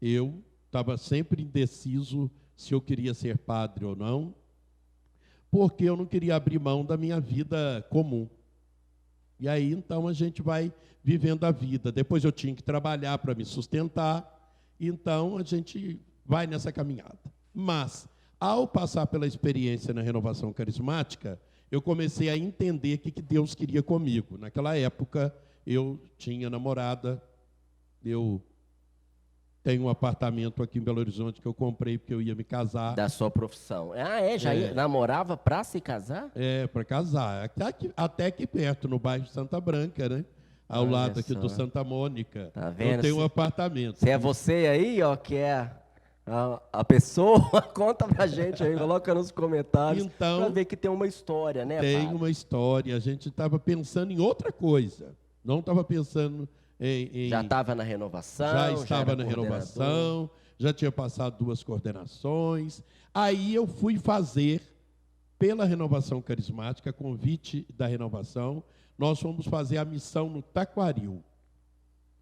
Eu estava sempre indeciso se eu queria ser padre ou não, porque eu não queria abrir mão da minha vida comum. E aí, então, a gente vai vivendo a vida. Depois eu tinha que trabalhar para me sustentar, então a gente vai nessa caminhada. Mas, ao passar pela experiência na renovação carismática, eu comecei a entender o que Deus queria comigo. Naquela época, eu tinha namorada, eu tenho um apartamento aqui em Belo Horizonte que eu comprei porque eu ia me casar. Da sua profissão. Já namorava para se casar? Para casar. Até aqui perto, no bairro Santa Branca, né? Ao lado aqui do Santa Mônica. Tá vendo? Eu tenho um apartamento. Se é você aí, ó, que é a pessoa, conta pra gente aí, coloca nos comentários, então, para ver que tem uma história, né, Tem padre? uma história. A gente estava pensando em outra coisa. Não estava pensando em... Já estava na renovação? Já estava na coordenador? renovação, já tinha passado 2 coordenações. Aí eu fui fazer, pela renovação carismática, convite da renovação, nós fomos fazer a missão no Taquaril.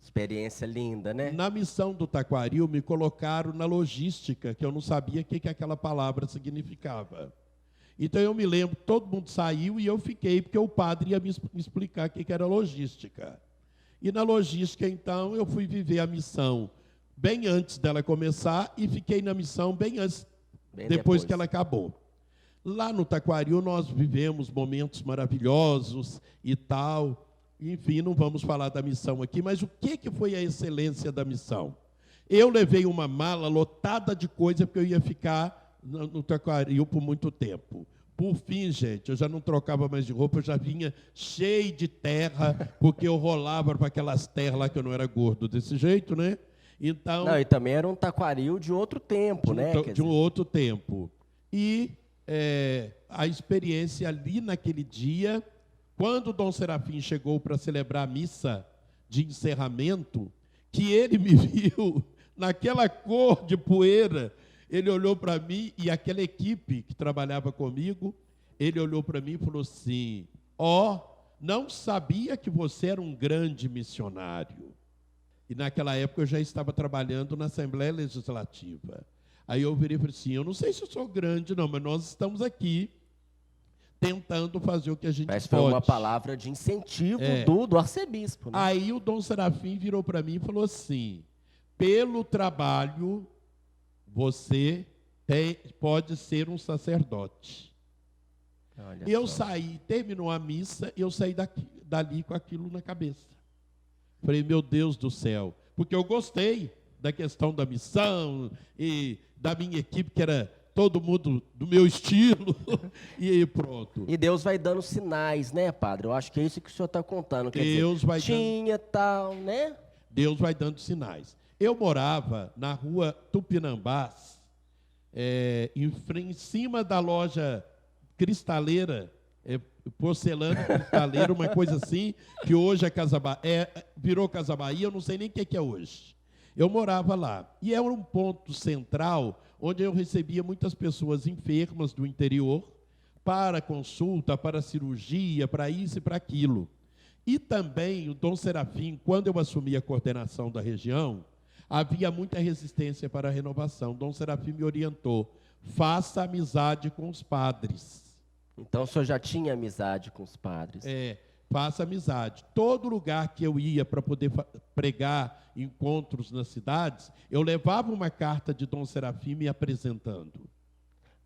Experiência linda, né? Na missão do Taquaril, me colocaram na logística, que eu não sabia o que aquela palavra significava. Então eu me lembro, todo mundo saiu e eu fiquei, porque o padre ia me explicar o que era logística. E na logística, então, eu fui viver a missão bem antes dela começar e fiquei na missão bem antes, depois que ela acabou. Lá no Taquaril nós vivemos momentos maravilhosos e tal. Enfim, não vamos falar da missão aqui, mas o que foi a excelência da missão? Eu levei uma mala lotada de coisa porque eu ia ficar no Taquaril por muito tempo. Por fim, gente, eu já não trocava mais de roupa, eu já vinha cheio de terra, porque eu rolava para aquelas terras lá que eu não era gordo desse jeito, né? Então, Não, e também era um Taquaril de outro tempo, né? de um outro tempo. E a experiência ali naquele dia, quando o Dom Serafim chegou para celebrar a missa de encerramento, que ele me viu naquela cor de poeira, ele olhou para mim e aquela equipe que trabalhava comigo, ele olhou para mim e falou assim: não sabia que você era um grande missionário. E naquela época eu já estava trabalhando na Assembleia Legislativa. Aí eu virei e falei assim: eu não sei se eu sou grande não, mas nós estamos aqui tentando fazer o que a gente pode. Mas foi uma palavra de incentivo do arcebispo, né? Aí o Dom Serafim virou para mim e falou assim: pelo trabalho, você pode ser um sacerdote. Olha Eu só. saí, terminou a missa, eu saí dali com aquilo na cabeça. Falei, meu Deus do céu, porque eu gostei da questão da missão e da minha equipe, que era todo mundo do meu estilo, e aí pronto. E Deus vai dando sinais, né, padre? Eu acho que é isso que o senhor está contando. Quer Deus dizer, vai tinha tal, né? Deus vai dando sinais. Eu morava na rua Tupinambás, em cima da loja cristaleira, porcelana cristaleira, uma coisa assim, que hoje é Casa Bahia, virou Casa Bahia, eu não sei nem o que é hoje. Eu morava lá. E era um ponto central onde eu recebia muitas pessoas enfermas do interior para consulta, para cirurgia, para isso e para aquilo. E também o Dom Serafim, quando eu assumi a coordenação da região, havia muita resistência para a renovação. Dom Serafim me orientou: faça amizade com os padres. Então o senhor já tinha amizade com os padres. Faça amizade. Todo lugar que eu ia para poder pregar encontros nas cidades, eu levava uma carta de Dom Serafim me apresentando.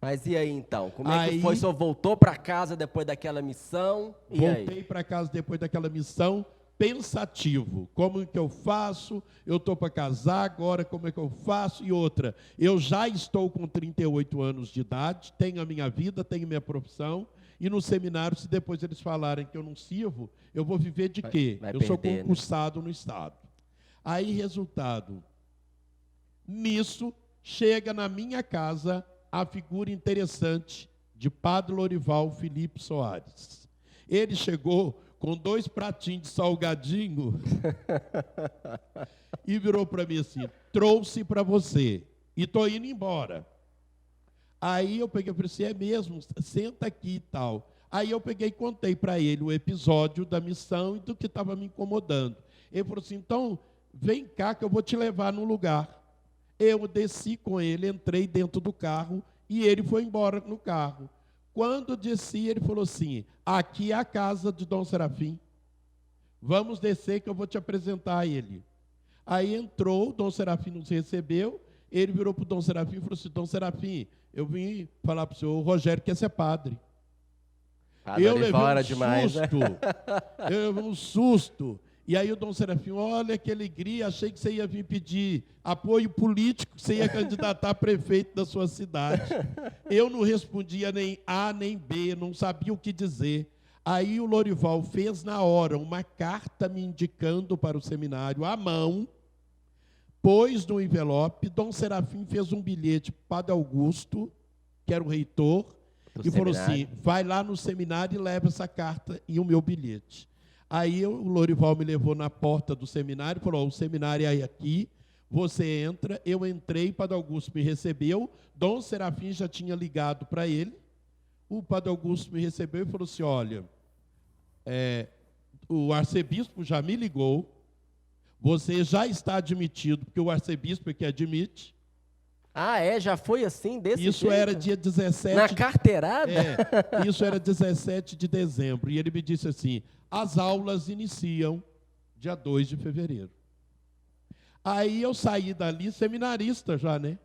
Mas e aí então? Como é que foi? O senhor voltou para casa depois daquela missão? E Voltei para casa depois daquela missão, pensativo. Como que eu faço? Eu estou para casar agora, como é que eu faço? E outra, eu já estou com 38 anos de idade, tenho a minha vida, tenho minha profissão, e no seminário, se depois eles falarem que eu não sirvo, eu vou viver de quê? Eu sou concursado no Estado. Aí, resultado, nisso, chega na minha casa a figura interessante de Padre Lorival Felipe Soares. Ele chegou com 2 pratinhos de salgadinho e virou para mim assim: trouxe para você e estou indo embora. Aí eu peguei e falei assim: é mesmo? Senta aqui e tal. Aí eu peguei e contei para ele o episódio da missão e do que estava me incomodando. Ele falou assim: então, vem cá que eu vou te levar num lugar. Eu desci com ele, entrei dentro do carro e ele foi embora no carro. Quando desci, ele falou assim: aqui é a casa de Dom Serafim. Vamos descer que eu vou te apresentar a ele. Aí entrou, Dom Serafim nos recebeu, ele virou para o Dom Serafim e falou assim: Dom Serafim, eu vim falar para o senhor, o Rogério quer ser padre. Eu levei um demais, susto, né? Eu levei um susto. E aí o Dom Serafim: olha que alegria, achei que você ia vir pedir apoio político, que você ia candidatar a prefeito da sua cidade. Eu não respondia nem A nem B, não sabia o que dizer. Aí o Lorival fez na hora uma carta me indicando para o seminário à mão, pôs no envelope. Dom Serafim fez um bilhete para Padre Augusto, que era o reitor, e falou assim: vai lá no seminário e leva essa carta e o meu bilhete. Aí o Lorival me levou na porta do seminário e falou: o seminário é aqui, você entra. Eu entrei, Padre Augusto me recebeu, Dom Serafim já tinha ligado para ele. O Padre Augusto me recebeu e falou assim: olha, o arcebispo já me ligou, você já está admitido, porque o arcebispo é que admite. Já foi assim, desse jeito? Isso era dia 17... Na carteirada? Isso era 17 de dezembro. E ele me disse assim: as aulas iniciam dia 2 de fevereiro. Aí eu saí dali seminarista já, né?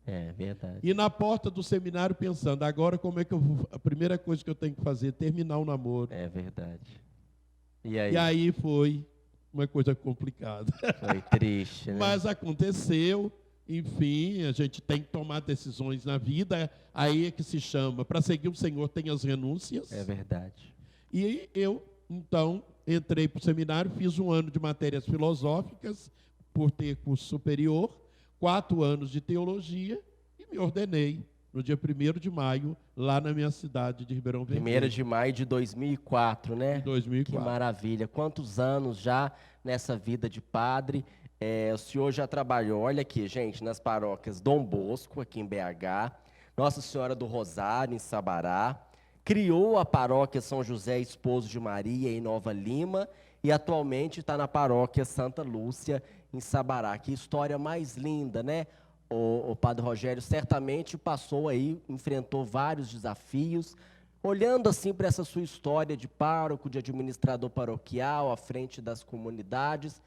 É verdade. E na porta do seminário pensando, agora como é que eu vou... A primeira coisa que eu tenho que fazer é terminar o namoro. É verdade. E aí? E aí foi uma coisa complicada. Foi triste, né? Mas aconteceu, enfim, a gente tem que tomar decisões na vida, aí é que se chama, para seguir o Senhor tem as renúncias. É verdade. E eu, então, entrei para o seminário, fiz 1 ano de matérias filosóficas, por ter curso superior, 4 anos de teologia, e me ordenei no dia 1º de maio, lá na minha cidade de Ribeirão Vermelho. 1º de maio de 2004, né? De 2004. Que maravilha. Quantos anos já nessa vida de padre? O senhor já trabalhou, olha aqui, gente, nas paróquias Dom Bosco, aqui em BH, Nossa Senhora do Rosário, em Sabará, criou a paróquia São José Esposo de Maria, em Nova Lima, e atualmente está na paróquia Santa Lúcia, em Sabará. Que história mais linda, né? O Padre Rogério certamente passou aí, enfrentou vários desafios. Olhando assim para essa sua história de pároco, de administrador paroquial, à frente das comunidades,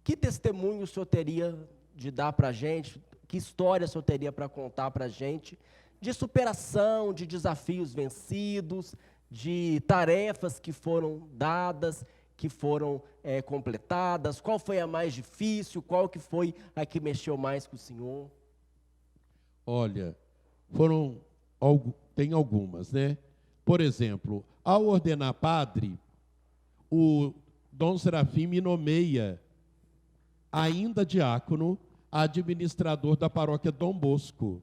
que testemunho o senhor teria de dar para a gente? Que história o senhor teria para contar para a gente? De superação, de desafios vencidos, de tarefas que foram dadas, que foram completadas. Qual foi a mais difícil? Qual que foi a que mexeu mais com o senhor? Olha, tem algumas, né? Por exemplo, ao ordenar padre, o Dom Serafim me nomeia, ainda diácono, administrador da paróquia Dom Bosco,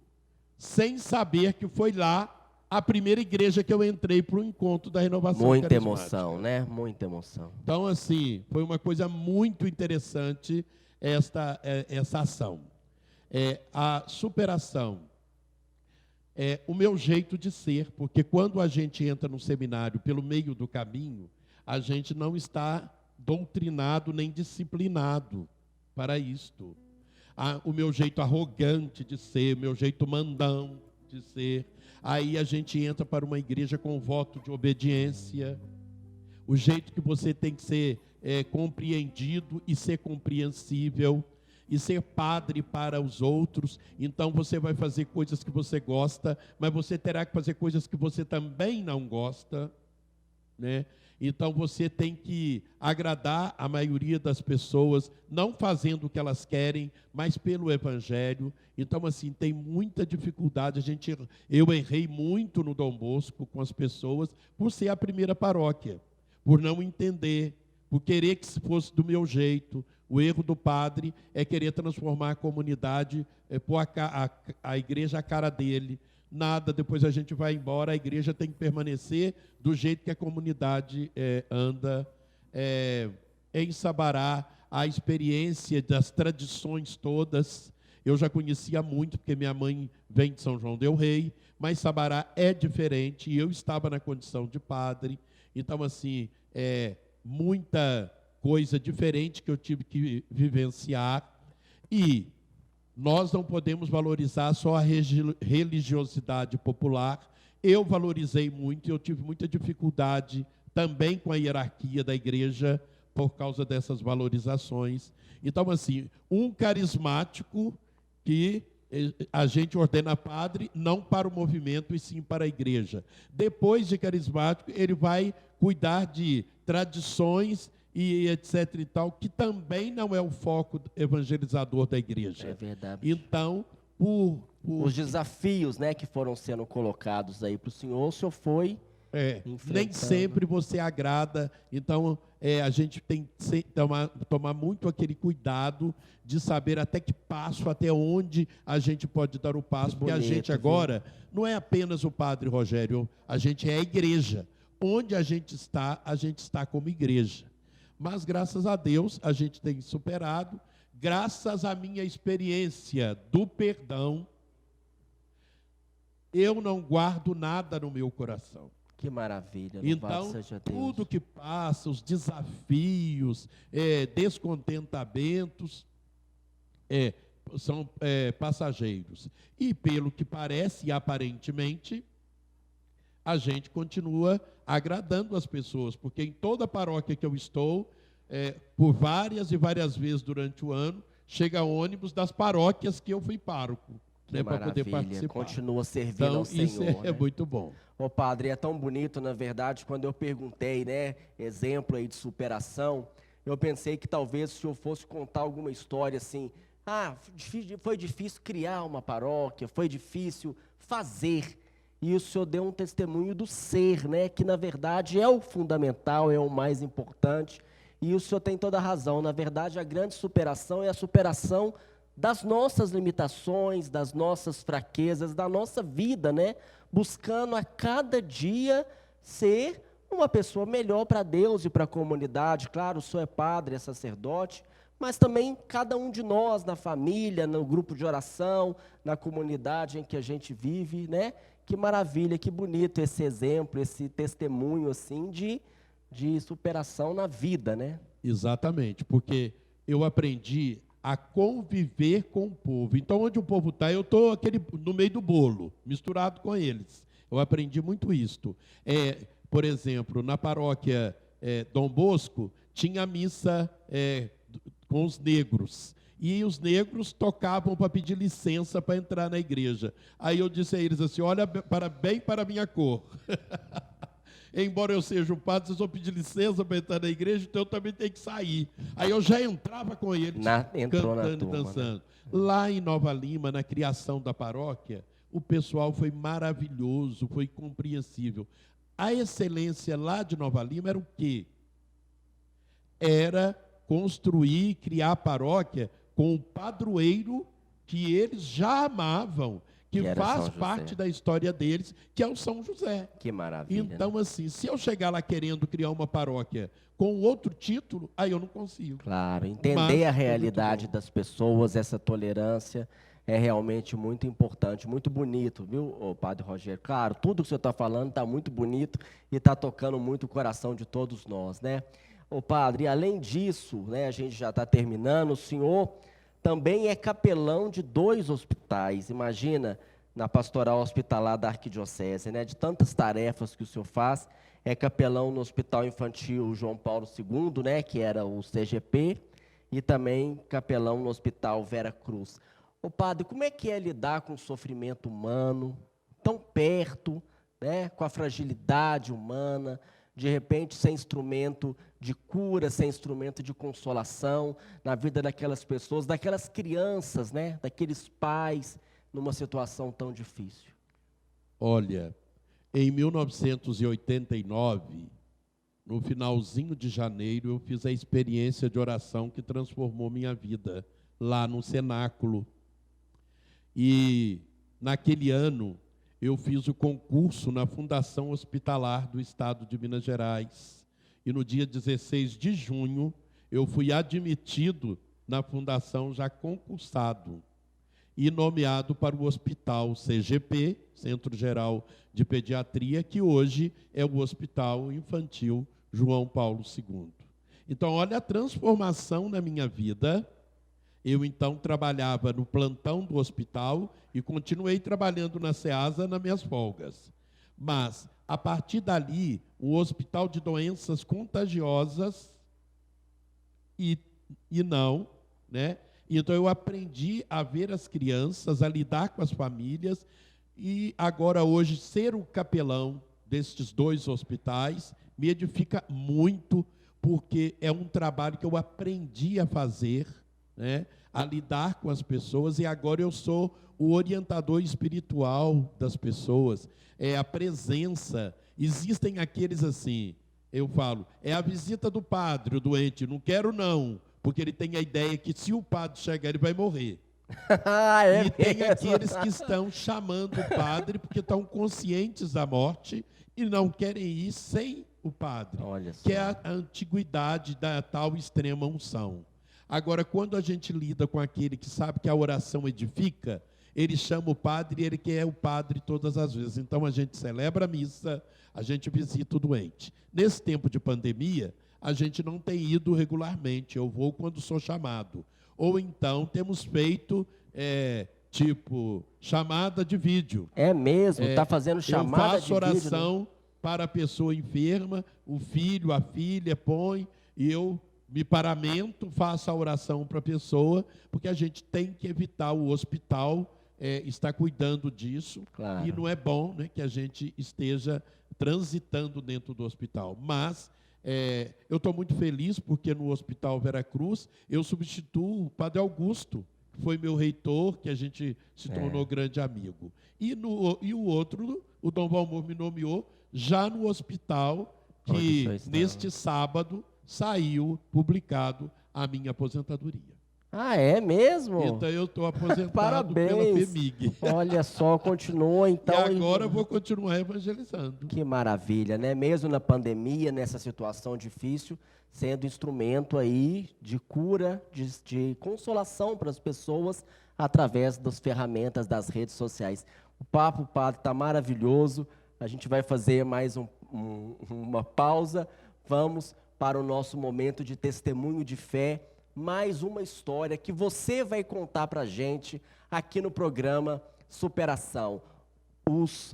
sem saber que foi lá a primeira igreja que eu entrei para o encontro da renovação Muita carismática. emoção, né? Muita emoção. Então, assim, foi uma coisa muito interessante essa ação. A superação, o meu jeito de ser, porque quando a gente entra no seminário pelo meio do caminho, a gente não está doutrinado nem disciplinado para isto. O meu jeito arrogante de ser, meu jeito mandão de ser. Aí a gente entra para uma igreja com voto de obediência. O jeito que você tem que ser compreendido e ser compreensível. E ser padre para os outros. Então você vai fazer coisas que você gosta, mas você terá que fazer coisas que você também não gosta, né? Então você tem que agradar a maioria das pessoas, não fazendo o que elas querem, mas pelo Evangelho. Então, assim, tem muita dificuldade. Eu errei muito no Dom Bosco com as pessoas, por ser a primeira paróquia, por não entender, por querer que fosse do meu jeito. O erro do padre é querer transformar a comunidade, pôr a igreja à cara dele. Nada, depois a gente vai embora, a igreja tem que permanecer do jeito que a comunidade anda. Em Sabará, a experiência das tradições todas, eu já conhecia muito, porque minha mãe vem de São João del Rei, mas Sabará é diferente, e eu estava na condição de padre. Então, assim, muita coisa diferente que eu tive que vivenciar, e nós não podemos valorizar só a religiosidade popular. Eu valorizei muito e eu tive muita dificuldade também com a hierarquia da igreja por causa dessas valorizações. Então, assim, um carismático que a gente ordena padre não para o movimento e sim para a igreja. Depois de carismático, ele vai cuidar de tradições e etc e tal, que também não é o foco evangelizador da igreja. É verdade. Então, os desafios, né, que foram sendo colocados aí para o senhor foi enfrentando. Nem sempre você agrada. Então, a gente tem que tomar muito aquele cuidado de saber até que passo, até onde a gente pode dar o passo, porque a gente agora não é apenas o Padre Rogério, a gente é a igreja. Onde a gente está como igreja. Mas, graças a Deus, a gente tem superado. Graças à minha experiência do perdão, eu não guardo nada no meu coração. Que maravilha, então, seja Deus. Tudo que passa, os desafios, descontentamentos, são passageiros. E, pelo que parece, e aparentemente, a gente continua agradando as pessoas, porque em toda paróquia que eu estou, por várias e várias vezes durante o ano, chega ônibus das paróquias que eu fui pároco. né, para poder participar. Continua servindo Então, ao Senhor. isso é né? muito bom. Ô padre, é tão bonito, na verdade, quando eu perguntei, né, exemplo aí de superação, eu pensei que talvez o senhor fosse contar alguma história assim, foi difícil criar uma paróquia, foi difícil fazer, e o senhor deu um testemunho do ser, né, que na verdade é o fundamental, é o mais importante, e o senhor tem toda a razão, na verdade a grande superação é a superação das nossas limitações, das nossas fraquezas, da nossa vida, né, buscando a cada dia ser uma pessoa melhor para Deus e para a comunidade. Claro, o senhor é padre, é sacerdote, mas também cada um de nós, na família, no grupo de oração, na comunidade em que a gente vive, né? Que maravilha, que bonito esse exemplo, esse testemunho assim de superação na vida, né? Exatamente, porque eu aprendi a conviver com o povo. Então, onde o povo está, eu estou no meio do bolo, misturado com eles. Eu aprendi muito isto. Por exemplo, na paróquia Dom Bosco, tinha missa com os negros. E os negros tocavam para pedir licença para entrar na igreja. Aí eu disse a eles assim, olha bem para a minha cor. Embora eu seja um padre, vocês vão pedir licença para entrar na igreja, então eu também tenho que sair. Aí eu já entrava com eles, cantando e dançando. Né? Lá em Nova Lima, na criação da paróquia, o pessoal foi maravilhoso, foi compreensível. A excelência lá de Nova Lima era o quê? Era construir, criar a paróquia com o padroeiro que eles já amavam, que faz parte da história deles, que é o São José. Que maravilha. Então, assim, se eu chegar lá querendo criar uma paróquia com outro título, aí eu não consigo. Claro, entender a realidade das pessoas, essa tolerância, é realmente muito importante, muito bonito, viu, Padre Rogério? Claro, tudo que o senhor está falando está muito bonito e está tocando muito o coração de todos nós, né? Ô Padre, além disso, né, a gente já está terminando, o senhor também é capelão de 2 hospitais, imagina, na pastoral hospitalar da Arquidiocese, né, de tantas tarefas que o senhor faz, é capelão no Hospital Infantil João Paulo II, né, que era o CGP, e também capelão no Hospital Vera Cruz. Ô padre, como é que é lidar com o sofrimento humano, tão perto, né, com a fragilidade humana, de repente ser instrumento de cura, ser instrumento de consolação na vida daquelas pessoas, daquelas crianças, né, daqueles pais, numa situação tão difícil? Olha, em 1989, no finalzinho de janeiro, eu fiz a experiência de oração que transformou minha vida, lá no cenáculo. E, naquele ano, eu fiz o concurso na Fundação Hospitalar do Estado de Minas Gerais. E no dia 16 de junho, eu fui admitido na fundação já concursado e nomeado para o Hospital CGP, Centro Geral de Pediatria, que hoje é o Hospital Infantil João Paulo II. Então, olha a transformação na minha vida. Eu, então, trabalhava no plantão do hospital e continuei trabalhando na SEASA nas minhas folgas. Mas, a partir dali, um hospital de doenças contagiosas e não, né? Então, eu aprendi a ver as crianças, a lidar com as famílias e, agora, hoje, ser o capelão destes 2 hospitais me edifica muito, porque é um trabalho que eu aprendi a fazer, né, a lidar com as pessoas, e agora eu sou o orientador espiritual das pessoas, é a presença. Existem aqueles assim, eu falo, é a visita do padre, o doente, não quero não, porque ele tem a ideia que se o padre chegar, ele vai morrer. E tem aqueles que estão chamando o padre porque estão conscientes da morte e não querem ir sem o padre, que é a antiguidade da tal extrema unção. Agora, quando a gente lida com aquele que sabe que a oração edifica, ele chama o padre e ele quer o padre todas as vezes. Então, a gente celebra a missa, a gente visita o doente. Nesse tempo de pandemia, a gente não tem ido regularmente, eu vou quando sou chamado. Ou então, temos feito, chamada de vídeo. É mesmo? Está fazendo chamada de vídeo? Eu faço oração para a pessoa enferma, o filho, a filha, põe, e eu me paramento, faço a oração para a pessoa, porque a gente tem que evitar o hospital está cuidando disso. Claro. E não é bom, né, que a gente esteja transitando dentro do hospital. Mas eu estou muito feliz porque no Hospital Veracruz eu substituo o Padre Augusto, que foi meu reitor, que a gente se tornou grande amigo. E o outro, o Dom Valmor me nomeou já no hospital, que neste sábado saiu publicado a minha aposentadoria. Ah, é mesmo? Então eu estou aposentado Parabéns. pela FEMIG. Olha só, continua então. E agora eu vou continuar evangelizando. Que maravilha, né? Mesmo na pandemia, nessa situação difícil, sendo instrumento aí de cura, de consolação para as pessoas através das ferramentas das redes sociais. O papo, padre, está maravilhoso. A gente vai fazer mais uma pausa. Vamos para o nosso momento de testemunho de fé. Mais uma história que você vai contar para a gente aqui no programa Superação.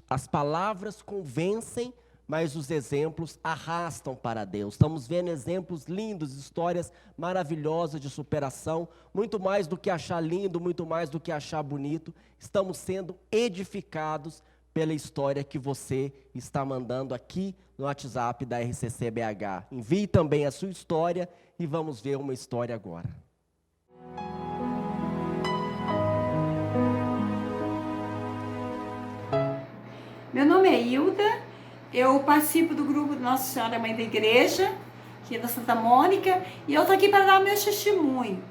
As palavras convencem, mas os exemplos arrastam para Deus. Estamos vendo exemplos lindos, histórias maravilhosas de superação, muito mais do que achar lindo, muito mais do que achar bonito. Estamos sendo edificados pela história que você está mandando aqui no WhatsApp da RCC BH. Envie também a sua história e vamos ver uma história agora. Meu nome é Hilda, eu participo do grupo Nossa Senhora Mãe da Igreja, aqui da Santa Mônica, e eu estou aqui para dar meu testemunho.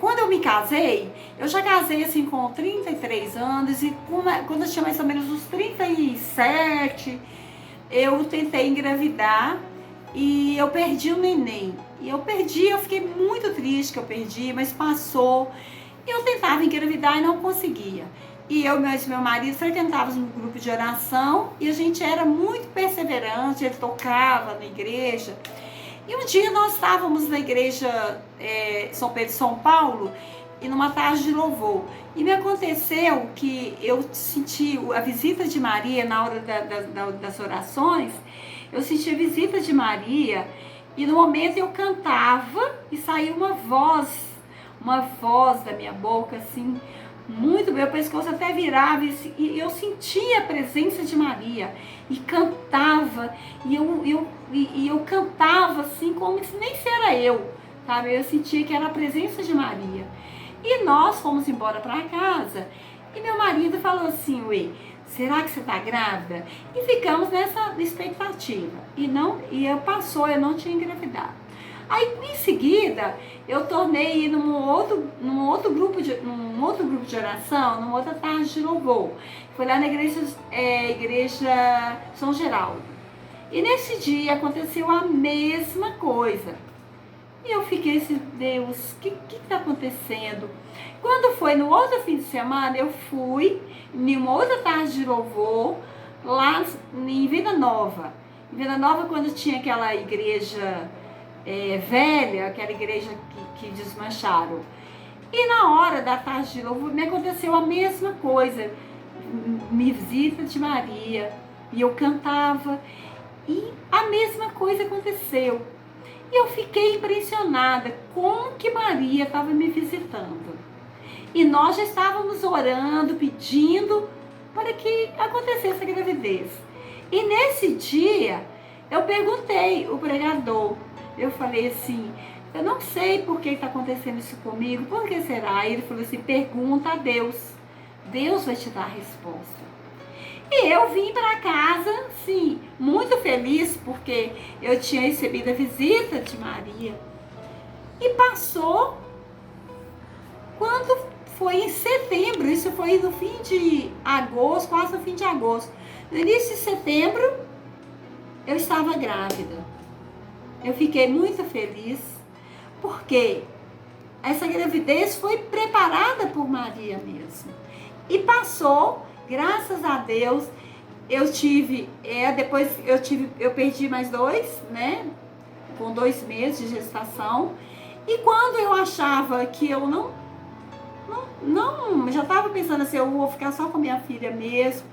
Quando eu me casei, eu já casei assim com 33 anos e quando eu tinha mais ou menos uns 37, eu tentei engravidar e eu perdi o neném. E eu fiquei muito triste que eu perdi, mas passou. Eu tentava engravidar e não conseguia. E eu e meu marido frequentávamos um grupo de oração e a gente era muito perseverante, ele tocava na igreja. E um dia nós estávamos na igreja São Pedro e São Paulo, e numa tarde de louvor. E me aconteceu que eu senti a visita de Maria na hora das orações, eu senti a visita de Maria, e no momento eu cantava e saiu uma voz da minha boca, assim, muito, meu pescoço até virava, e eu sentia a presença de Maria, e cantava, e eu cantava assim, como se nem era eu, sabe? Eu sentia que era a presença de Maria. E nós fomos embora para casa, e meu marido falou assim: ué, será que você está grávida? E ficamos nessa expectativa, e eu não tinha engravidado. Aí, em seguida, eu tornei ir num outro grupo de oração, numa outra tarde de louvor. Foi lá na igreja São Geraldo. E nesse dia aconteceu a mesma coisa. E eu fiquei assim: Deus, o que está acontecendo? Quando foi no outro fim de semana, eu fui em uma outra tarde de louvor, lá em Vida Nova. Em Vida Nova, quando tinha aquela igreja velha, aquela igreja que desmancharam. E na hora da tarde de louvor me aconteceu a mesma coisa, me visita de Maria, e eu cantava, e a mesma coisa aconteceu. E eu fiquei impressionada com que Maria estava me visitando. E nós já estávamos orando, pedindo para que acontecesse a gravidez. E nesse dia, eu perguntei o pregador, eu falei assim: eu não sei por que está acontecendo isso comigo, por que será? E ele falou assim: pergunta a Deus, Deus vai te dar a resposta. E eu vim para casa, sim, muito feliz, porque eu tinha recebido a visita de Maria. E passou, quando foi em setembro, isso foi no fim de agosto, quase no fim de agosto. No início de setembro, eu estava grávida. Eu fiquei muito feliz, porque essa gravidez foi preparada por Maria mesmo. E passou, graças a Deus. Eu perdi mais 2, né? Com 2 meses de gestação. E quando eu achava que eu já estava pensando assim, eu vou ficar só com minha filha mesmo,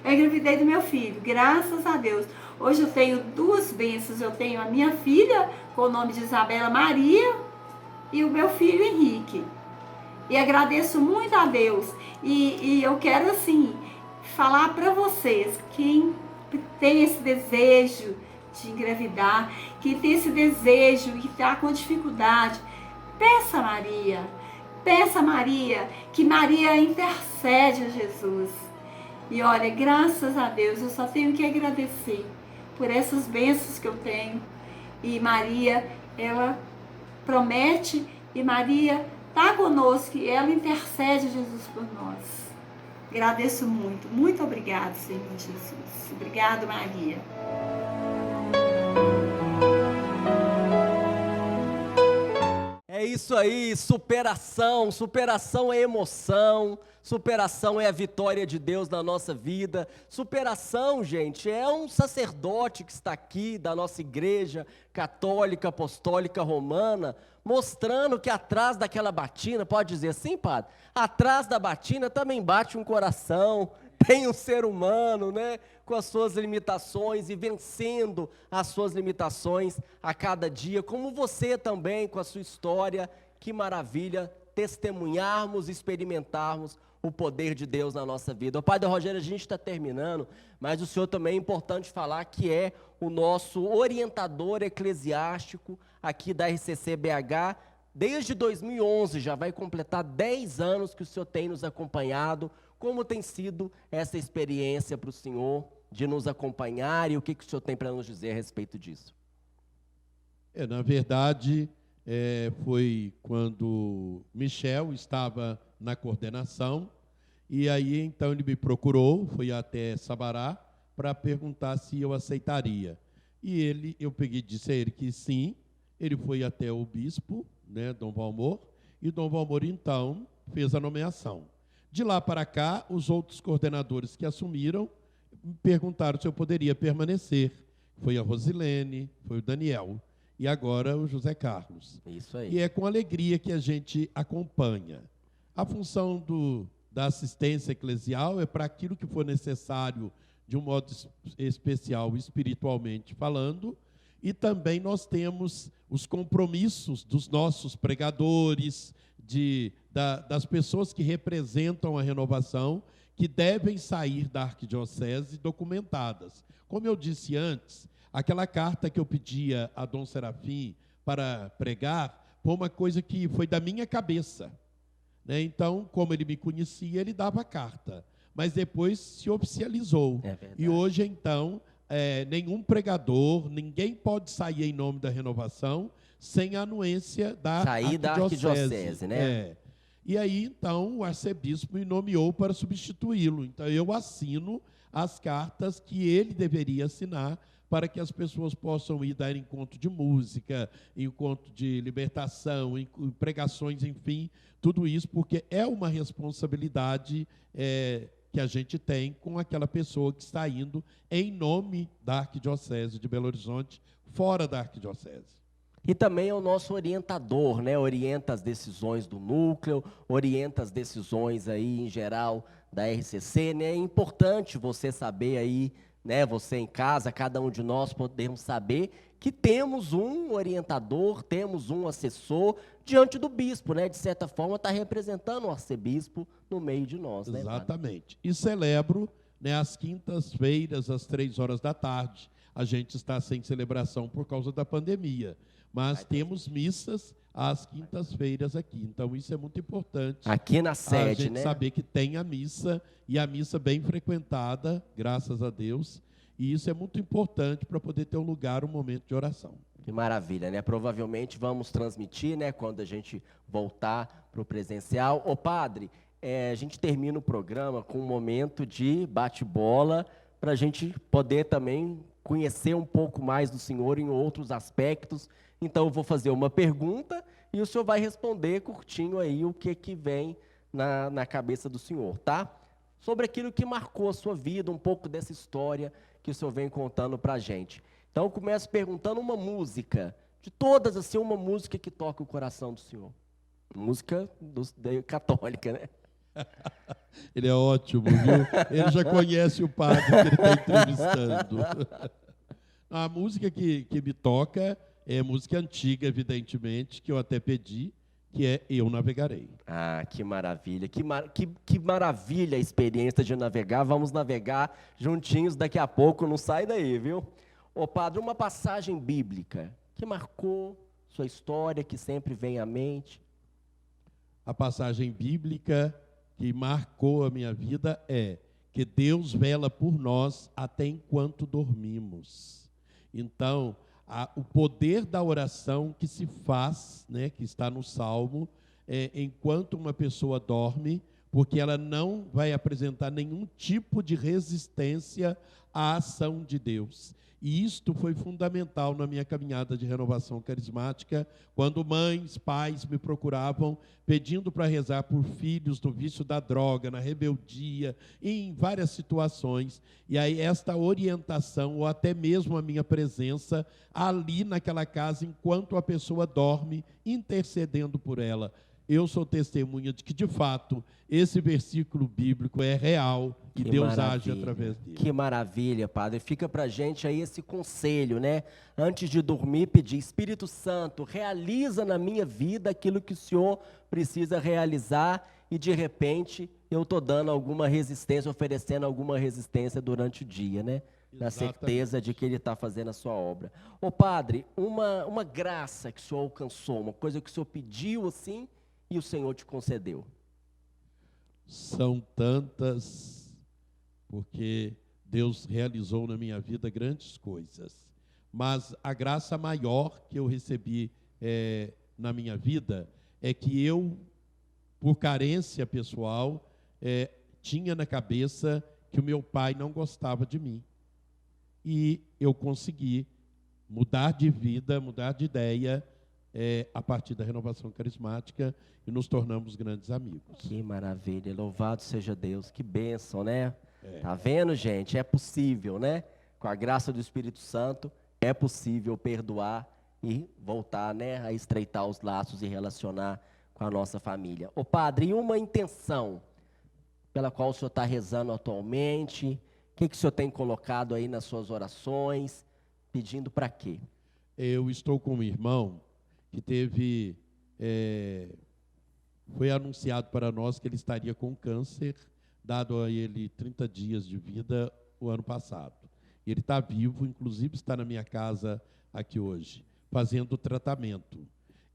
eu engravidei do meu filho, graças a Deus. Hoje eu tenho 2 bênçãos, eu tenho a minha filha, com o nome de Isabela Maria, e o meu filho Henrique. E agradeço muito a Deus. E eu quero, assim, falar para vocês, quem tem esse desejo de engravidar, quem tem esse desejo e está com dificuldade, peça a Maria. Peça a Maria, que Maria intercede a Jesus. E olha, graças a Deus, eu só tenho que agradecer por essas bênçãos que eu tenho. E Maria, ela promete, e Maria está conosco, e ela intercede a Jesus por nós. Agradeço muito. Muito obrigado, Senhor Jesus. Obrigado, Maria. É isso aí, superação. Superação é emoção, superação é a vitória de Deus na nossa vida. Superação, gente, é um sacerdote que está aqui da nossa igreja católica, apostólica, romana, mostrando que atrás daquela batina, pode dizer assim, padre? Atrás da batina também bate um coração, tem um ser humano, né? Com as suas limitações e vencendo as suas limitações a cada dia, como você também com a sua história. Que maravilha testemunharmos, experimentarmos o poder de Deus na nossa vida. O Padre Rogério, a gente está terminando, mas o senhor também é importante falar que é o nosso orientador eclesiástico aqui da RCC BH, desde 2011, já vai completar 10 anos que o senhor tem nos acompanhado. Como tem sido essa experiência para o senhor de nos acompanhar e o que o senhor tem para nos dizer a respeito disso? Na verdade, foi quando Michel estava na coordenação, e aí então ele me procurou, foi até Sabará, para perguntar se eu aceitaria. E eu disse a ele que sim. Ele foi até o bispo, né, Dom Valmor, e Dom Valmor então fez a nomeação. De lá para cá, os outros coordenadores que assumiram me perguntaram se eu poderia permanecer. Foi a Rosilene, foi o Daniel e agora o José Carlos. Isso aí. E é com alegria que a gente acompanha. A função da assistência eclesial é para aquilo que for necessário de um modo especial, espiritualmente falando, e também nós temos os compromissos dos nossos pregadores, das pessoas que representam a renovação, que devem sair da arquidiocese documentadas. Como eu disse antes, aquela carta que eu pedia a Dom Serafim para pregar foi uma coisa que foi da minha cabeça, né? Então, como ele me conhecia, ele dava a carta, mas depois se oficializou. E hoje, então, nenhum pregador, ninguém pode sair em nome da renovação sem a anuência da arquidiocese, né? E aí, então, o arcebispo me nomeou para substituí-lo. Então, eu assino as cartas que ele deveria assinar para que as pessoas possam ir dar encontro de música, encontro de libertação, pregações, enfim, tudo isso, porque é uma responsabilidade que a gente tem com aquela pessoa que está indo em nome da Arquidiocese de Belo Horizonte, fora da Arquidiocese. E também é o nosso orientador, né? Orienta as decisões do núcleo, orienta as decisões aí em geral da RCC, né? É importante você saber aí, né? Você em casa, cada um de nós podemos saber que temos um orientador, temos um assessor diante do bispo, né? De certa forma está representando o arcebispo no meio de nós, né? Exatamente. E celebro, né, às quintas-feiras, às 15h. A gente está sem celebração por causa da pandemia, mas temos missas às quintas-feiras aqui. Então, isso é muito importante. Aqui na sede, a gente, né? Saber que tem a missa, e a missa bem frequentada, graças a Deus. E isso é muito importante para poder ter um lugar, um momento de oração. Que maravilha, né? Provavelmente vamos transmitir, né, quando a gente voltar para o presencial. Ô, padre, a gente termina o programa com um momento de bate-bola para a gente poder também conhecer um pouco mais do senhor em outros aspectos. Então, eu vou fazer uma pergunta e o senhor vai responder curtinho aí o que vem na cabeça do senhor, tá? Sobre aquilo que marcou a sua vida, um pouco dessa história que o senhor vem contando para a gente. Então, eu começo perguntando uma música, de todas, assim, uma música que toca o coração do senhor. Música católica, né? Ele é ótimo, viu? Ele já conhece o padre que ele está entrevistando. A música que me toca é música antiga, evidentemente, que eu até pedi, que é Eu Navegarei. Ah, que maravilha, que maravilha a experiência de navegar. Vamos navegar juntinhos daqui a pouco, não sai daí, viu? Ô padre, uma passagem bíblica que marcou sua história, que sempre vem à mente. A passagem bíblica que marcou a minha vida é que Deus vela por nós até enquanto dormimos. Então, o poder da oração que se faz, né, que está no Salmo, enquanto uma pessoa dorme, porque ela não vai apresentar nenhum tipo de resistência à ação de Deus. E isto foi fundamental na minha caminhada de renovação carismática, quando mães, pais me procuravam pedindo para rezar por filhos no vício da droga, na rebeldia, em várias situações. E aí esta orientação, ou até mesmo a minha presença ali naquela casa, enquanto a pessoa dorme, intercedendo por ela. Eu sou testemunha de que, de fato, esse versículo bíblico é real e Deus age através dele. Que maravilha, padre. Fica para a gente aí esse conselho, né? Antes de dormir, pedir: Espírito Santo, realiza na minha vida aquilo que o Senhor precisa realizar, e de repente eu estou dando alguma resistência, oferecendo alguma resistência durante o dia, né? Na certeza de que Ele está fazendo a sua obra. Ô padre, uma graça que o Senhor alcançou, uma coisa que o Senhor pediu assim, e o Senhor te concedeu? São tantas, porque Deus realizou na minha vida grandes coisas. Mas a graça maior que eu recebi na minha vida é que eu, por carência pessoal, tinha na cabeça que o meu pai não gostava de mim. E eu consegui mudar de vida, mudar de ideia, a partir da renovação carismática, e nos tornamos grandes amigos. Que maravilha, louvado seja Deus, que bênção, né? Tá vendo, gente? É possível, né? Com a graça do Espírito Santo, é possível perdoar e voltar, né, a estreitar os laços e relacionar com a nossa família. Ô padre, e uma intenção pela qual o senhor está rezando atualmente? O que o senhor tem colocado aí nas suas orações? Pedindo para quê? Eu estou com um irmão que foi anunciado para nós que ele estaria com câncer, dado a ele 30 dias de vida o ano passado. Ele está vivo, inclusive está na minha casa aqui hoje, fazendo o tratamento.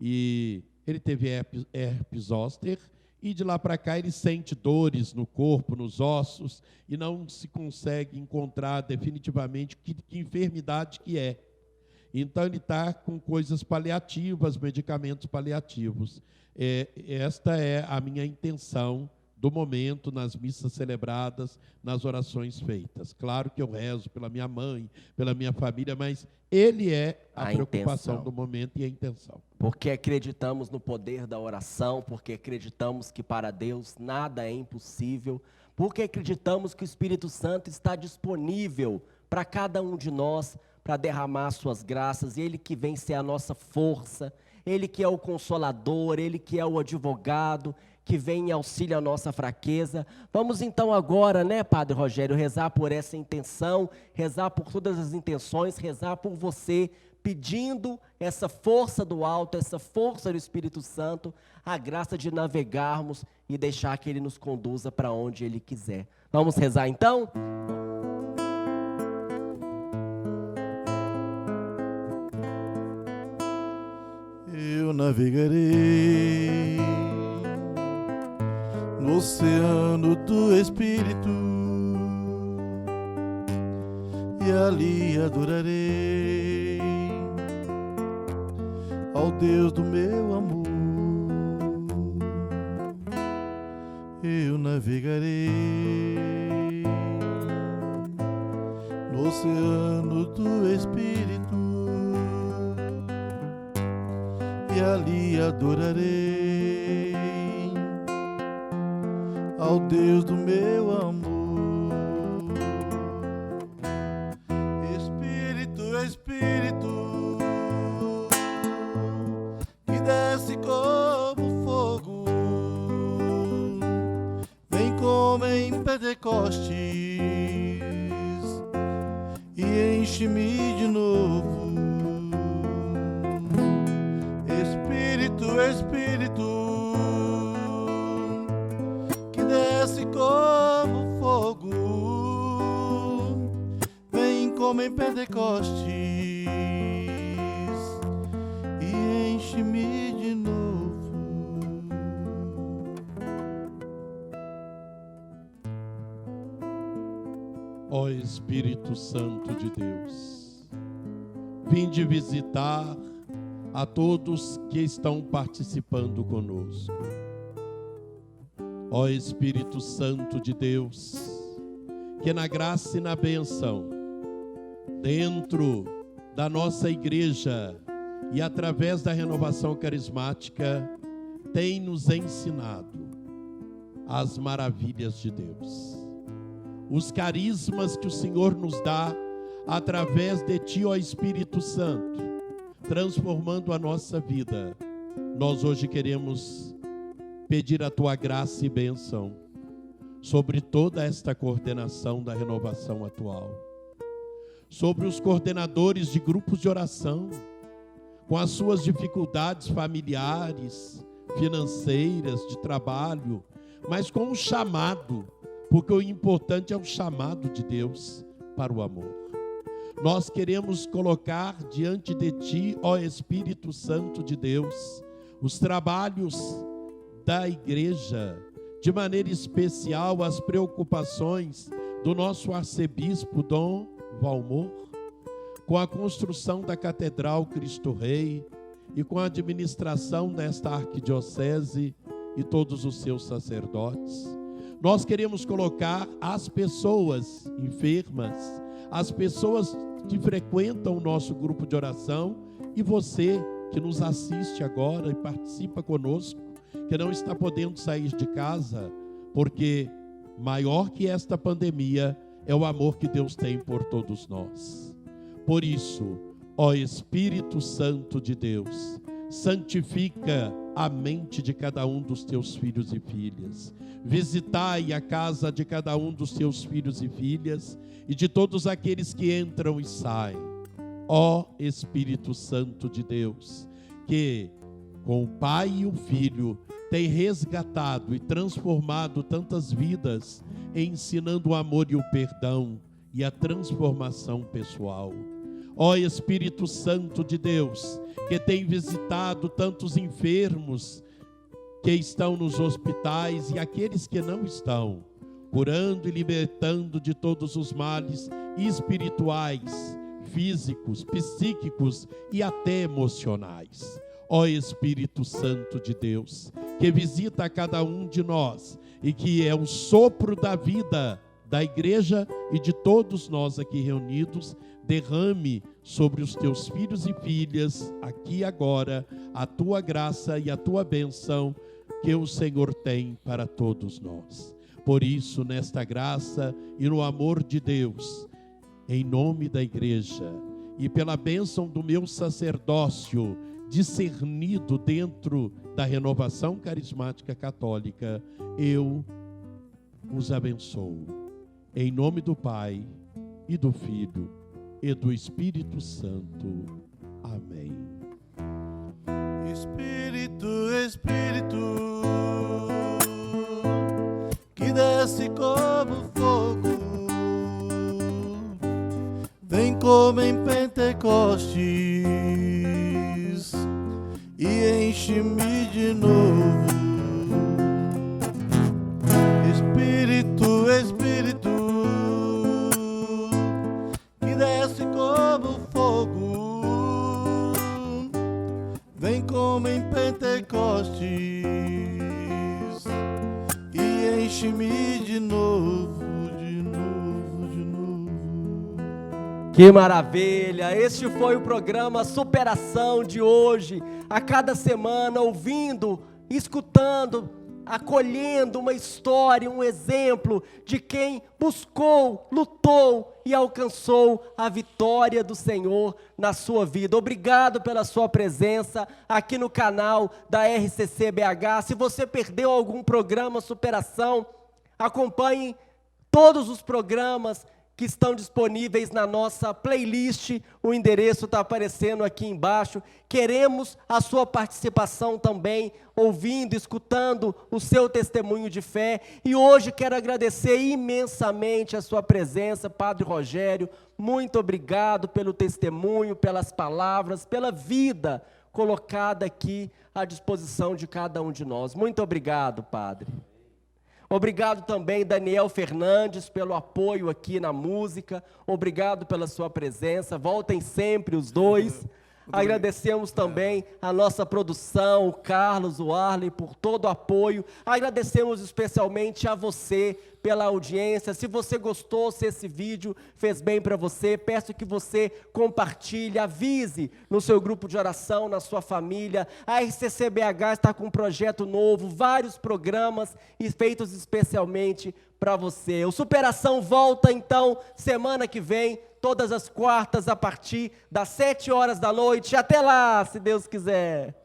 E ele teve herpes zoster, e de lá para cá ele sente dores no corpo, nos ossos, e não se consegue encontrar definitivamente que enfermidade que é. Então, ele está com coisas paliativas, medicamentos paliativos. Esta é a minha intenção do momento, nas missas celebradas, nas orações feitas. Claro que eu rezo pela minha mãe, pela minha família, mas ele é a preocupação do momento e a intenção. Porque acreditamos no poder da oração, porque acreditamos que para Deus nada é impossível, porque acreditamos que o Espírito Santo está disponível para cada um de nós, para derramar suas graças, Ele que vem ser a nossa força, Ele que é o consolador, Ele que é o advogado, que vem em auxílio à nossa fraqueza. Vamos então agora, né, Padre Rogério, rezar por essa intenção, rezar por todas as intenções, rezar por você, pedindo essa força do alto, essa força do Espírito Santo, a graça de navegarmos e deixar que Ele nos conduza para onde Ele quiser. Vamos rezar então? Eu navegarei no oceano do Espírito e ali adorarei ao Deus do meu amor. Eu navegarei no oceano do Espírito e ali adorarei ao Deus do meu amor. Espírito, Espírito, que desce como fogo, vem como em Pentecostes e enche-me de novo. Espírito, Espírito, Pentecostes e enche-me de novo. Ó Espírito Santo de Deus, vinde visitar a todos que estão participando conosco. Ó Espírito Santo de Deus, que na graça e na bênção, dentro da nossa igreja e através da renovação carismática, tem nos ensinado as maravilhas de Deus. Os carismas que o Senhor nos dá através de Ti, ó Espírito Santo, transformando a nossa vida. Nós hoje queremos pedir a Tua graça e bênção sobre toda esta coordenação da renovação atual, sobre os coordenadores de grupos de oração, com as suas dificuldades familiares, financeiras, de trabalho, mas com o chamado, porque o importante é o chamado de Deus para o amor. Nós queremos colocar diante de Ti, ó Espírito Santo de Deus, os trabalhos da igreja, de maneira especial as preocupações do nosso arcebispo Dom Valmor, com a construção da Catedral Cristo Rei e com a administração desta arquidiocese e todos os seus sacerdotes. Nós queremos colocar as pessoas enfermas, as pessoas que frequentam o nosso grupo de oração e você que nos assiste agora e participa conosco, que não está podendo sair de casa, porque maior que esta pandemia é o amor que Deus tem por todos nós. Por isso, ó Espírito Santo de Deus, santifica a mente de cada um dos teus filhos e filhas. Visitai a casa de cada um dos teus filhos e filhas e de todos aqueles que entram e saem. Ó Espírito Santo de Deus, que com o Pai e o Filho tem resgatado e transformado tantas vidas, ensinando o amor e o perdão e a transformação pessoal. Ó Espírito Santo de Deus, que tem visitado tantos enfermos que estão nos hospitais e aqueles que não estão, curando e libertando de todos os males espirituais, físicos, psíquicos e até emocionais. Ó Espírito Santo de Deus, que visita a cada um de nós e que é o sopro da vida da igreja e de todos nós aqui reunidos, derrame sobre os teus filhos e filhas, aqui e agora, a tua graça e a tua bênção que o Senhor tem para todos nós. Por isso, nesta graça e no amor de Deus, em nome da igreja e pela bênção do meu sacerdócio, discernido dentro da renovação carismática católica, eu os abençoo. Em nome do Pai, e do Filho, e do Espírito Santo. Amém. Espírito, Espírito, que desce como fogo, vem como em Pentecostes e enche-me de novo. Espírito, Espírito, que desce como fogo, vem como em Pentecostes e enche-me de novo, de novo, de novo. Que maravilha! Este foi o programa Superação de hoje. A cada semana, ouvindo, escutando, acolhendo uma história, um exemplo de quem buscou, lutou e alcançou a vitória do Senhor na sua vida. Obrigado pela sua presença aqui no canal da RCC BH. Se você perdeu algum programa Superação, acompanhe todos os programas que estão disponíveis na nossa playlist, o endereço está aparecendo aqui embaixo. Queremos a sua participação também, ouvindo, escutando o seu testemunho de fé. E hoje quero agradecer imensamente a sua presença, Padre Rogério. Muito obrigado pelo testemunho, pelas palavras, pela vida colocada aqui à disposição de cada um de nós. Muito obrigado, Padre. Obrigado também, Daniel Fernandes, pelo apoio aqui na música. Obrigado pela sua presença. Voltem sempre os dois. Agradecemos também a nossa produção, o Carlos, o Arley, por todo o apoio. Agradecemos especialmente a você pela audiência. Se você gostou, se esse vídeo fez bem para você, peço que você compartilhe, avise no seu grupo de oração, na sua família. A RCCBH está com um projeto novo, vários programas feitos especialmente para você. O Superação volta então semana que vem, todas as quartas a partir das 7 horas da noite. Até lá, se Deus quiser.